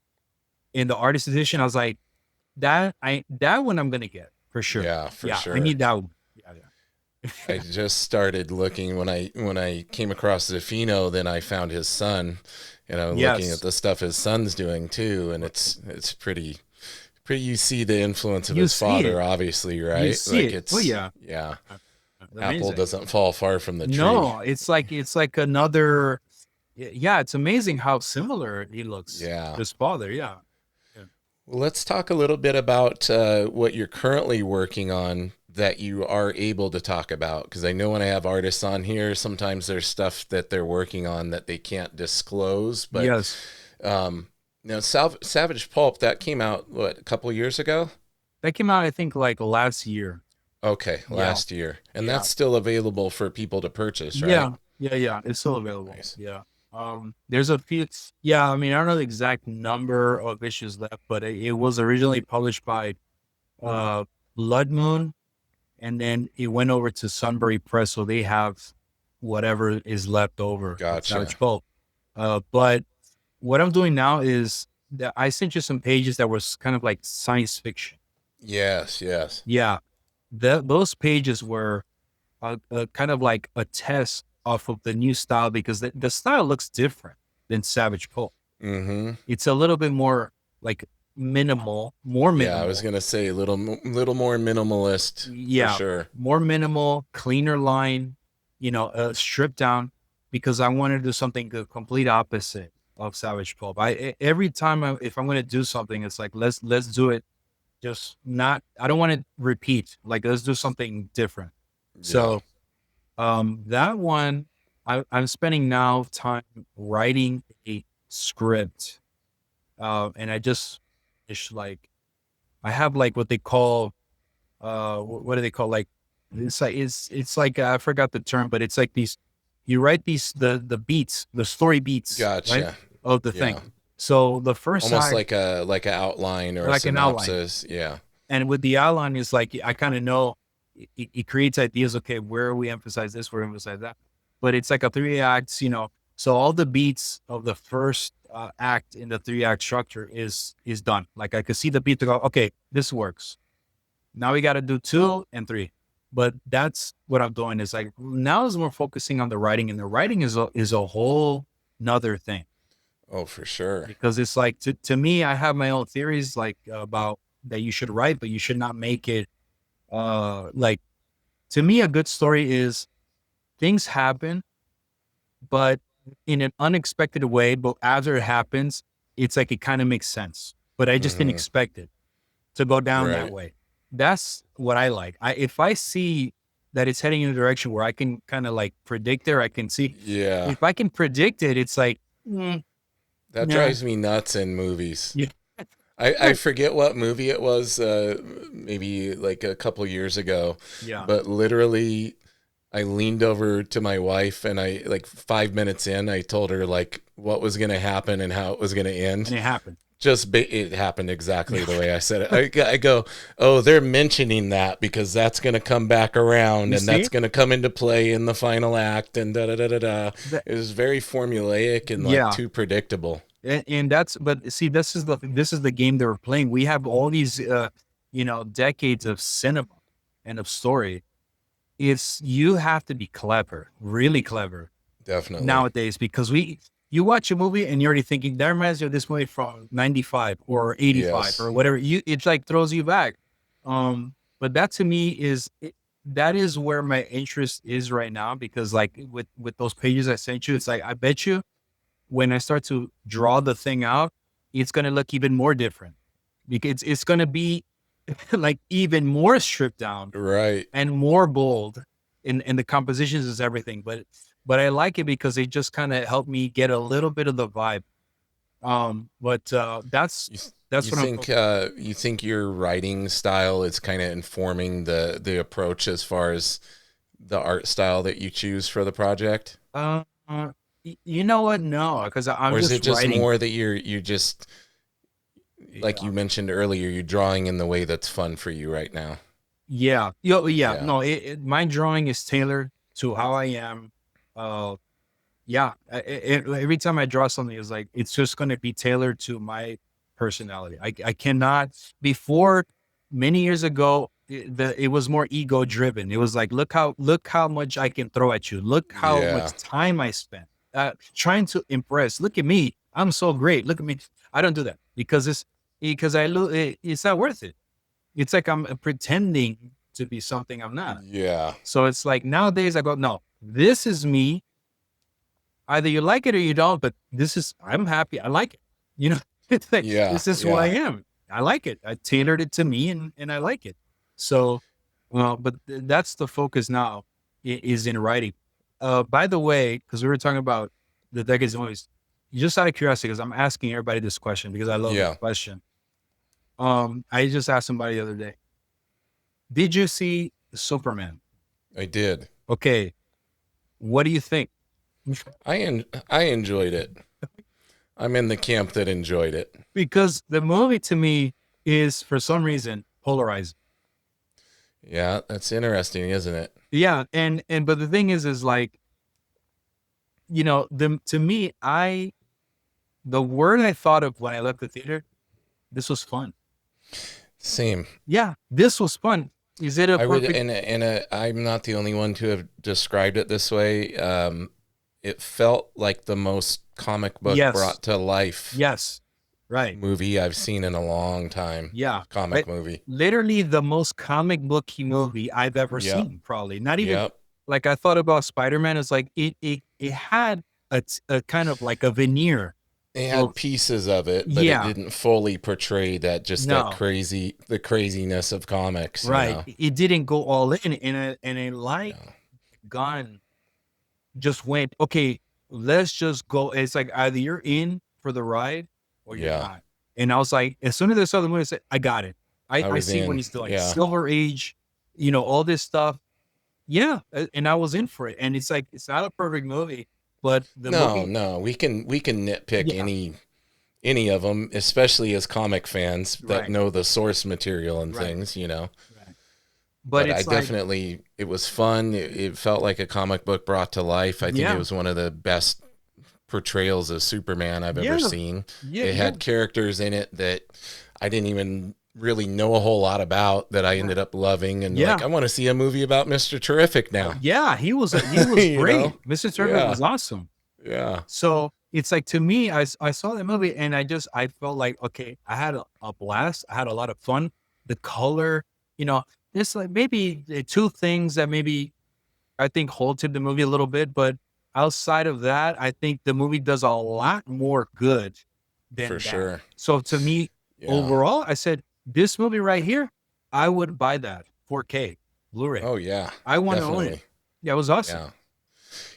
B: in the artist edition, I was like, that one I'm gonna get for sure.
A: Yeah, for
B: Yeah, I
A: sure.
B: need that one.
A: I
B: Yeah.
A: just started looking when I came across Zafino, then I found his son, and I'm looking at
B: Yes.
A: the stuff his son's doing too, and it's pretty you see the influence of
B: You
A: his
B: see
A: father,
B: it.
A: obviously,
B: You
A: right?
B: see
A: Like
B: it. Oh
A: it's
B: yeah.
A: yeah, apple
B: Amazing.
A: doesn't fall far from the tree.
B: No, it's like another. Yeah, it's amazing how similar he looks.
A: Yeah.
B: His father. Yeah. Yeah.
A: Well, let's talk a little bit about what you're currently working on that you are able to talk about. Because I know when I have artists on here, sometimes there's stuff that they're working on that they can't disclose. But
B: Yes.
A: um, Savage Pulp, that came out, what, a couple years ago?
B: That came out, I think, like last year.
A: Okay,
B: Yeah.
A: last year. And
B: Yeah.
A: that's still available for people to purchase, right?
B: Yeah. Yeah. Yeah. It's still available.
A: Nice.
B: Yeah. There's a few. Yeah. I mean, I don't know the exact number of issues left, but it was originally published by uh Blood Moon, and then it went over to Sunbury Press, so they have whatever is left over of
A: Gotcha.
B: Savage Pulp. But what I'm doing now is that I sent you some pages that was kind of like science fiction.
A: Yes, yes.
B: Yeah, those pages were kind of like a test off of the new style, because the style looks different than Savage Pulp.
A: Mm-hmm.
B: It's a little bit more like minimal, more
A: Yeah,
B: minimal.
A: I was gonna say little more minimalist for
B: Yeah,
A: sure.
B: more minimal, cleaner line, stripped down, because I want to do something the complete opposite of Savage Pulp. Every time if I'm going to do something, it's like, let's do it. Just not, I don't want to repeat. Like, let's do something different.
A: Yeah.
B: So, that one, I'm spending now time writing a script. And it's like, I have like what they call, what do they call, like, it's like, I forgot the term, but it's like these, you write these, the beats, the story beats, right,
A: Gotcha.
B: of the
A: Yeah.
B: thing. So the first
A: Almost
B: side,
A: like an outline or a
B: like an outline,
A: synopsis. Yeah.
B: and with the outline is like, I kind of know it creates ideas. Okay, where we emphasize this, where we emphasize that, but it's like a 3 acts, so all the beats of the first act in the 3 act structure is done. Like, I could see the beat to go, okay, this works. Now we got to do 2 and 3. But that's what I'm doing, is like, now is more focusing on the writing, and the writing is a whole nother thing,
A: Oh, for sure.
B: because it's like, to me, I have my own theories, like, about that you should write, but you should not make it, like, to me, a good story is things happen, but in an unexpected way. But after it happens, it's like, it kind of makes sense, but I just didn't
A: Mhm.
B: expect it to go down that
A: Right.
B: way. That's what I like. If I see that it's heading in a direction where I can kind of like predict it, or I can see,
A: Yeah.
B: if I can predict it, it's like,
A: That
B: nah.
A: drives me nuts in movies.
B: Yeah.
A: I forget what movie it was, maybe like a couple years ago,
B: Yeah.
A: but literally I leaned over to my wife and I, like 5 minutes in, I told her like what was going to happen and how it was going to end.
B: And it happened.
A: It happened exactly the way I said it. I go, oh, they're mentioning that because that's going to come back around,
B: You
A: and that's
B: see?
A: going to come into play in the final act, and da da da da da.
B: That-
A: It was very formulaic and like
B: Yeah.
A: too predictable.
B: And that's, but see, this is the game they were playing. We have all these, decades of cinema and of story. You have to be clever, really clever
A: Definitely.
B: nowadays, because you watch a movie and you're already thinking, that reminds you of this movie from 95 or 85
A: Yes.
B: or whatever. It like throws you back. But that to me that is where my interest is right now, because like with those pages I sent you, it's like, I bet you when I start to draw the thing out, it's going to look even more different, because it's going to be like even more stripped down
A: Right.
B: and more bold in the compositions, is everything. But I like it because it just kind of helped me get a little bit of the vibe. But that's
A: You
B: what
A: think you think your writing style is kind of informing the approach as far as the art style that you choose for the project?
B: you know what? No, because I'm
A: Or is
B: just
A: it just
B: writing.
A: more that you just, like you mentioned earlier, you're drawing in the way that's fun for you right now?
B: Yeah.
A: Yeah.
B: No, my drawing is tailored to how I am. Yeah. Every time I draw something, it's like, it's just going to be tailored to my personality. I cannot. Before, many years ago, it was more ego driven. It was like, look how much I can throw at you. Look how
A: Yeah.
B: much time I spent trying to impress. Look at me. I'm so great. Look at me. I don't do that because it's not worth it. It's like I'm pretending to be something I'm not.
A: Yeah.
B: So it's like nowadays I go, no, this is me. Either you like it or you don't, but I'm happy. I like it. You know, it's like,
A: Yeah.
B: this is who I am. I like it. I tailored it to me and I like it. So, well, but that's the focus now is in writing. By the way, because we were talking about the decades of movies, just out of curiosity, because I'm asking everybody this question because I love this question. I just asked somebody the other day, did you see Superman?
A: I did.
B: Okay. What do you think?
A: I enjoyed it. I'm in the camp that enjoyed it.
B: Because the movie to me is, for some reason, polarizing.
A: Yeah, that's interesting, isn't it?
B: Yeah, but the thing is like, you know, to me, the word I thought of when I left the theater, this was fun.
A: Same.
B: Yeah, this was fun. Is it a perfect?
A: I'm not the only one to have described it this way. It felt like the most comic book brought to life.
B: Yes. Right.
A: Movie I've seen in a long time.
B: Yeah.
A: Comic movie.
B: Literally the most comic booky movie I've ever seen, probably. Not even like I thought about Spider-Man. It's like it had a kind of like a veneer.
A: It had pieces of it, but it didn't fully portray that the craziness of comics.
B: Right.
A: You know?
B: It didn't go all in a light gun just went, okay, let's just go. It's like either you're in for the ride or you're not. And I was like, as soon as I saw the movie, I said, I got it. I see what he's doing. Silver Age, you know, all this stuff. Yeah. And I was in for it. And it's like, it's not a perfect movie, but the movie.
A: No, we can nitpick any of them, especially as comic fans that know the source material and things, you know. But I definitely, it was fun. It felt like a comic book brought to life. I think it was one of the best portrayals of Superman I've ever seen. It had characters in it that I didn't even really know a whole lot about that I ended up loving. And like, I want to see a movie about Mr. Terrific now.
B: Yeah, he was great. Know? Mr. Terrific was awesome.
A: Yeah.
B: So it's like, to me, I saw that movie and I felt like, okay, I had a blast. I had a lot of fun. The color, you know, there's like maybe two things that maybe I think halted the movie a little bit, but outside of that, I think the movie does a lot more good than that.
A: Sure.
B: So to me, overall, I said, this movie right here, I would buy that 4K Blu-ray.
A: Oh yeah.
B: I want to own it. Yeah, it was awesome.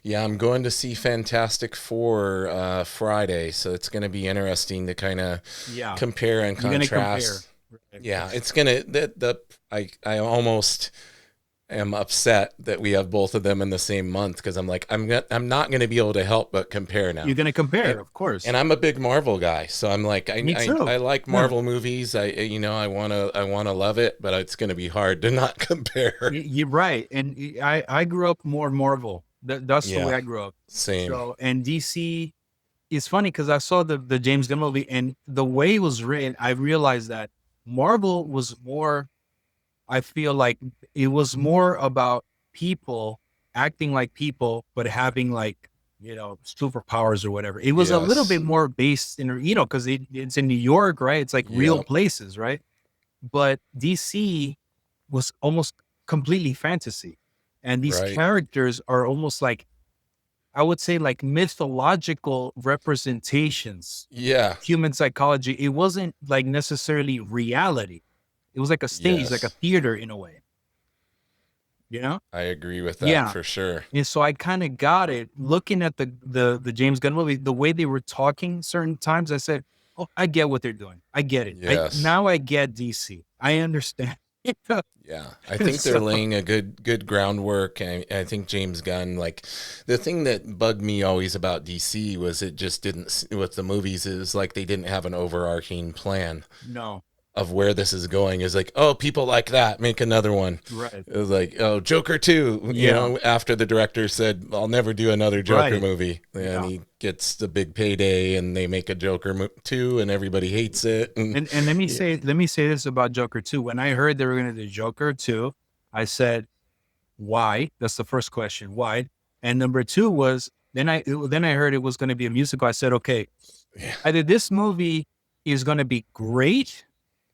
A: Yeah, I'm going to see Fantastic Four Friday, so it's going to be interesting to kind of compare and contrast. Yeah, it's gonna I almost am upset that we have both of them in the same month because I'm like I'm not gonna be able to help but compare now.
B: You're gonna compare, of course.
A: And I'm a big Marvel guy, so I'm like I like Marvel movies. I wanna love it, but it's gonna be hard to not compare.
B: You're right, and I grew up more Marvel. That's the way I grew up.
A: Same.
B: So, and DC. It's funny because I saw the James Gunn movie and the way it was written, I realized that Marvel was more, I feel like it was more about people acting like people, but having like, you know, superpowers or whatever. It was a little bit more based in, you know, because it's in New York, right? It's like real places, right? But DC was almost completely fantasy. And these characters are almost like, I would say like mythological representations.
A: Yeah.
B: Human psychology. It wasn't like necessarily reality. It was like a stage, like a theater in a way. You know?
A: I agree with that for sure.
B: And so I kind of got it. Looking at the James Gunn movie, the way they were talking certain times, I said, oh, I get what they're doing. I get it.
A: Yes.
B: Now I get DC. I understand.
A: Yeah, I think they're laying a good groundwork. I think James Gunn, like the thing that bugged me always about DC was it just didn't, with the movies, is like they didn't have an overarching plan.
B: No.
A: of where this is going is like, oh, people like that, make another one.
B: Right.
A: It was like, oh, Joker 2, you know, after the director said, I'll never do another Joker movie. And he gets the big payday and they make a Joker 2 and everybody hates it.
B: And let me say this about Joker 2. When I heard they were going to do Joker 2, I said, why? That's the first question. Why? And number two was, then I heard it was going to be a musical. I said, okay, either this movie is going to be great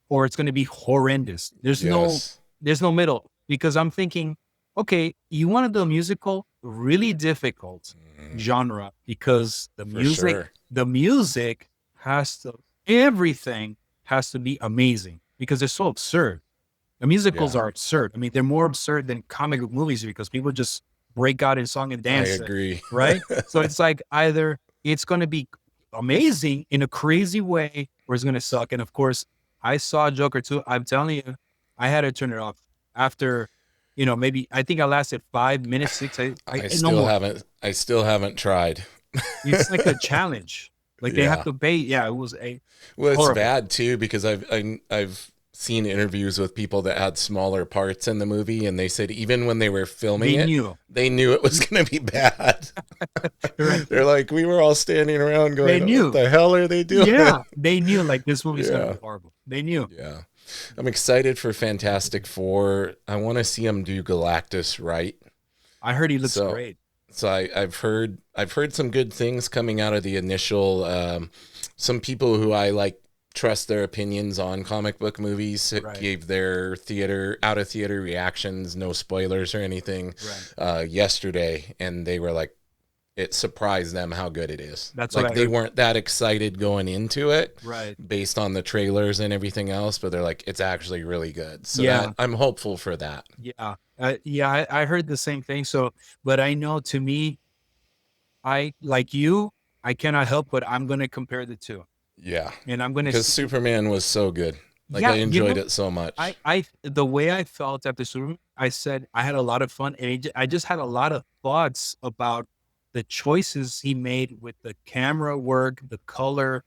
B: or it's going to be horrendous. There's no middle, because I'm thinking, okay, you want to do a musical, really difficult genre, because the music has to, everything has to be amazing because they're so absurd. The musicals are absurd. I mean, they're more absurd than comic book movies because people just break out in song and dance.
A: I agree.
B: Right? So it's like either it's going to be amazing in a crazy way or it's going to suck. And of course, I saw Joker 2. I'm telling you, I had to turn it off after, maybe I think I lasted 5 minutes, 6.
A: I still haven't tried.
B: It's like a challenge. Like they have to pay. Yeah, it was
A: Well, it's bad too because I've seen interviews with people that had smaller parts in the movie, and they said even when they were filming they knew it was going to be bad. Right. They're like, we were all standing around going, what the hell are they doing?
B: Yeah, they knew like this movie's going to be horrible. They knew.
A: Yeah. I'm excited for Fantastic Four. I want to see them do Galactus right.
B: I heard he looks great.
A: So I've heard some good things coming out of the initial. Some people who I trust their opinions on comic book movies gave their out of theater reactions, no spoilers or anything, yesterday, and they were like, it surprised them how good it is.
B: That's
A: like they weren't that excited going into it,
B: right?
A: Based on the trailers and everything else, but they're like, it's actually really good. So I'm hopeful for that.
B: Yeah, I heard the same thing. So, but I know, to me, I cannot help but I'm going to compare the two.
A: Yeah,
B: and I'm going to,
A: because Superman was so good. I enjoyed it so much.
B: The way I felt after Superman, I said I had a lot of fun, and I just had a lot of thoughts about the choices he made with the camera work, the color.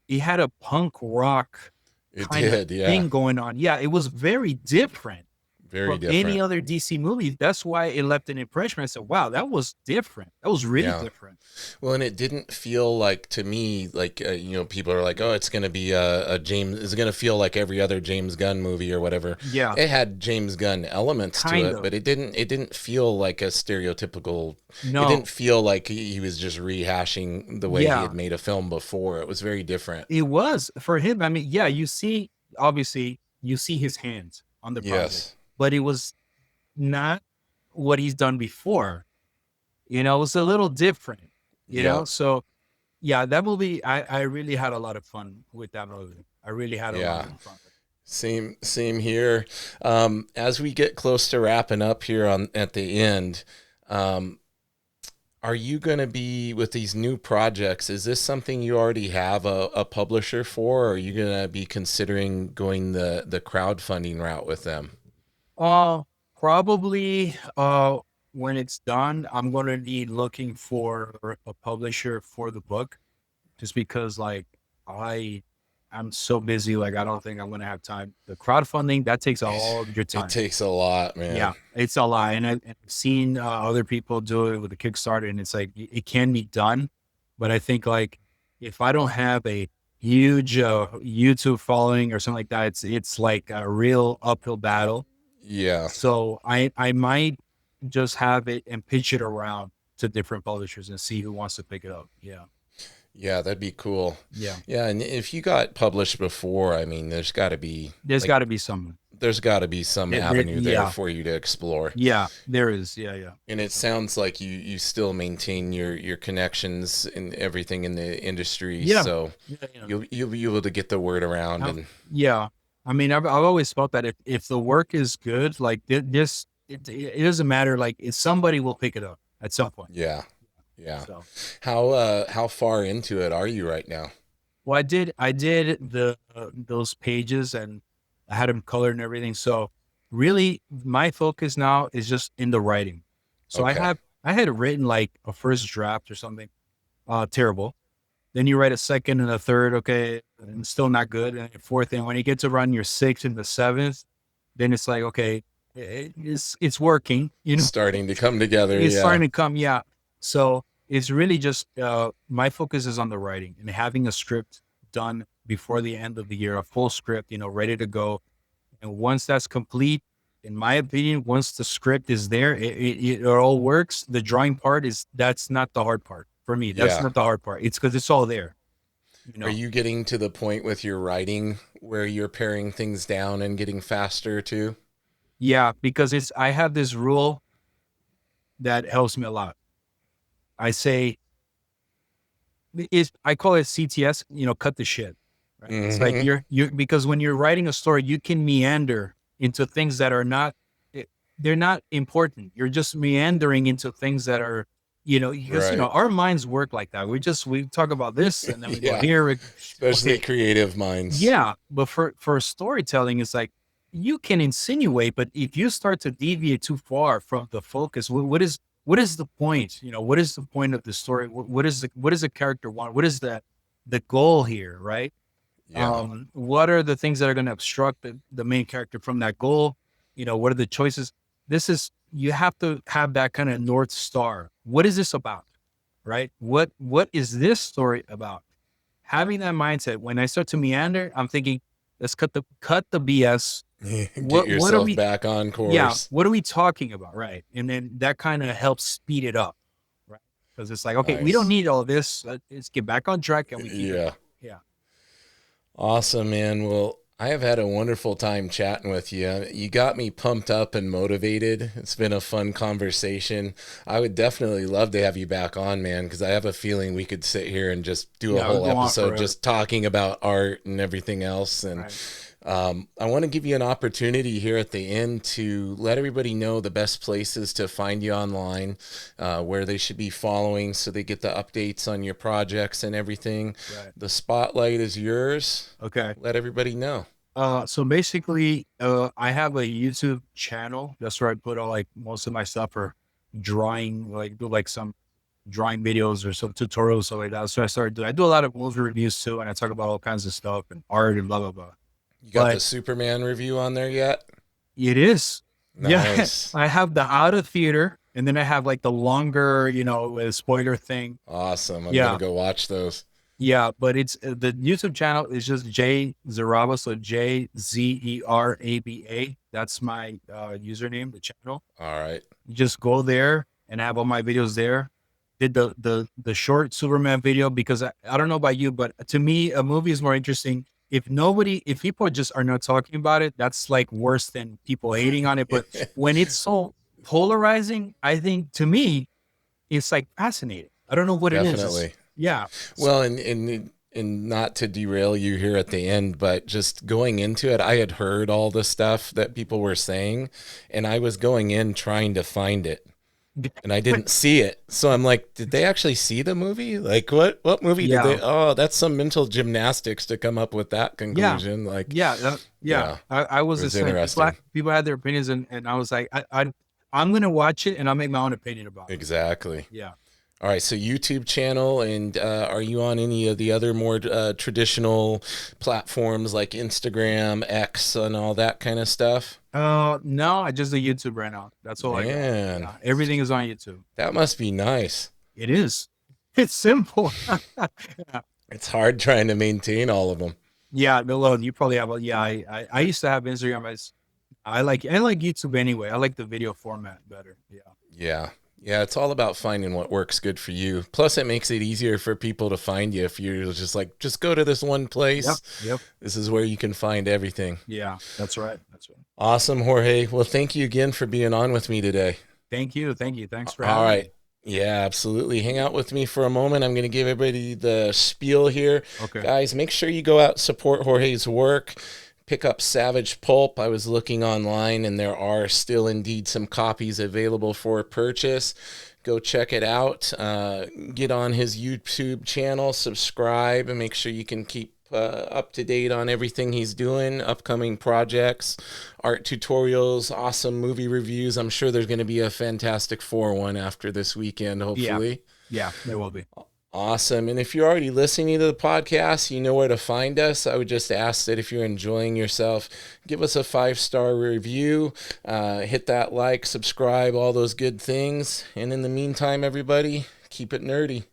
B: He had a punk rock thing going on. Yeah, it was very different. From any other DC movie. That's why it left an impression. I said, wow, that was different. That was really different.
A: Well, and it didn't feel like, to me, like, people are like, oh, it's going to be a James, it's going to feel like every other James Gunn movie or whatever.
B: Yeah.
A: It had James Gunn elements to it, but it didn't feel like a stereotypical, it didn't feel like he was just rehashing the way he had made a film before. It was very different.
B: It was for him. I mean, obviously you see his hands on the project. Yes. But it was not what he's done before. It was a little different, you know? So, that movie, I really had a lot of fun with that movie. I really had a lot of fun.
A: Same here. As we get close to wrapping up here at the end, are you going to be, with these new projects, is this something you already have a publisher for, or are you going to be considering going the crowdfunding route with them?
B: Probably, when it's done, I'm going to be looking for a publisher for the book, just because I'm so busy. I don't think I'm going to have time. The crowdfunding, that takes all of your time.
A: It takes a lot, man.
B: Yeah, it's a lot. And I've seen other people do it with the Kickstarter, and it's like, it can be done. But I think if I don't have a huge YouTube following or something like that, it's like a real uphill battle.
A: Yeah.
B: So I might just have it and pitch it around to different publishers and see who wants to pick it up. Yeah.
A: Yeah, that'd be cool.
B: Yeah.
A: Yeah, and if you got published before, I mean, there's got to be
B: some
A: avenue there for you to explore.
B: Yeah, there is. Yeah.
A: And it sounds like you still maintain your connections and everything in the industry. Yeah. So you'll be able to get the word around.
B: Yeah. I mean, I've always felt that if the work is good, it doesn't matter. If somebody will pick it up at some point.
A: Yeah. So. How far into it are you right now?
B: Well, I did those pages, and I had them colored and everything. So really, my focus now is just in the writing. So I had written a first draft or something, terrible. Then you write a second and a third. Okay, and still not good. And fourth, and when you get to run your sixth and the seventh, then it's like, okay, it's working,
A: Starting to come together.
B: it's
A: Yeah.
B: starting to come. Yeah. So it's really just, my focus is on the writing and having a script done before the end of the year, a full script, ready to go. And once that's complete, in my opinion, once the script is there, it all works. The drawing part that's not the hard part for me. That's
A: Yeah.
B: not the hard part. It's because it's all there.
A: Are you getting to the point with your writing where you're paring things down and getting faster too?
B: Yeah, because I have this rule that helps me a lot. I say, I call it CTS, cut the shit. Right? It's like because when you're writing a story, you can meander into things that are they're not important. You're just meandering into things that are, because,
A: Right.
B: our minds work like that. We talk about this and then we go here.
A: Especially creative minds.
B: Yeah. But for storytelling, it's like, you can insinuate, but if you start to deviate too far from the focus, what is the point? What is the point of the story? What is the character want? What is the goal here? Right.
A: Yeah.
B: What are the things that are going to obstruct the main character from that goal? What are the choices? You have to have that kind of North Star. What is this about? Right? What is this story about? Having that mindset, when I start to meander, I'm thinking, let's cut the BS.
A: Get yourself back on course.
B: Yeah. What are we talking about? Right. And then that kind of helps speed it up. Right. Because it's like, okay, we don't need all this. Let's get back on track and we keep it. Yeah.
A: Awesome, man. Well, I have had a wonderful time chatting with you. You got me pumped up and motivated. It's been a fun conversation. I would definitely love to have you back on, man, because I have a feeling we could sit here and just do a whole episode just talking about art and everything else. And I want to give you an opportunity here at the end to let everybody know the best places to find you online, where they should be following so they get the updates on your projects and everything. Right. The spotlight is yours.
B: Okay.
A: Let everybody know.
B: So basically, I have a YouTube channel. That's where I put all most of my stuff for drawing, do some drawing videos or some tutorials, stuff like that. So I do a lot of movie reviews too, and I talk about all kinds of stuff and art and blah, blah, blah.
A: You got the Superman review on there yet?
B: It is.
A: Nice.
B: Yeah. I have the out of theater, and then I have the longer, spoiler thing.
A: Awesome. I'm going to go watch those.
B: Yeah, but it's the YouTube channel is just J Zeraba, so JZERABA. That's my username, the channel.
A: All right.
B: You just go there and I have all my videos there. Did the short Superman video because I don't know about you, but to me, a movie is more interesting. If people just are not talking about it, that's worse than people hating on it. But when it's so polarizing, I think to me, it's fascinating. I don't know what it is.
A: Definitely.
B: Yeah.
A: Well, and not to derail you here at the end, but just going into it, I had heard all the stuff that people were saying, and I was going in trying to find it. And I didn't see it. So I'm like, did they actually see the movie? What movie did they? Oh, that's some mental gymnastics to come up with that conclusion.
B: I was the same. People had their opinions, and I was like, I'm going to watch it and I'll make my own opinion about it.
A: Exactly.
B: Yeah.
A: All right. So YouTube channel, and are you on any of the other more traditional platforms like Instagram, X, and all that kind of stuff?
B: No, I just do YouTube right now. That's all I got. Yeah, everything is on YouTube.
A: That must be nice.
B: It is. It's simple.
A: It's hard trying to maintain all of them.
B: Yeah, no, you probably have. I used to have Instagram. I like YouTube anyway. I like the video format better.
A: Yeah. Yeah, it's all about finding what works good for you. Plus, it makes it easier for people to find you if you're just go to this one place.
B: Yep.
A: This is where you can find everything.
B: Yeah, that's right.
A: Awesome, Jorge. Well, thank you again for being on with me today.
B: Thank you. Thanks for having me.
A: All right. Yeah, absolutely. Hang out with me for a moment. I'm going to give everybody the spiel here.
B: Okay.
A: Guys, make sure you go out, support Jorge's work. Pick up Savage Pulp. I was looking online, and there are still indeed some copies available for purchase. Go check it out. Get on his YouTube channel, subscribe, and make sure you can keep up to date on everything he's doing, upcoming projects, art tutorials, awesome movie reviews. I'm sure there's going to be a Fantastic Four one after this weekend, hopefully.
B: Yeah, there will be.
A: Awesome. And if you're already listening to the podcast, you know where to find us. I would just ask that if you're enjoying yourself, give us a 5-star review, hit that like, subscribe, all those good things. And in the meantime, everybody, keep it nerdy.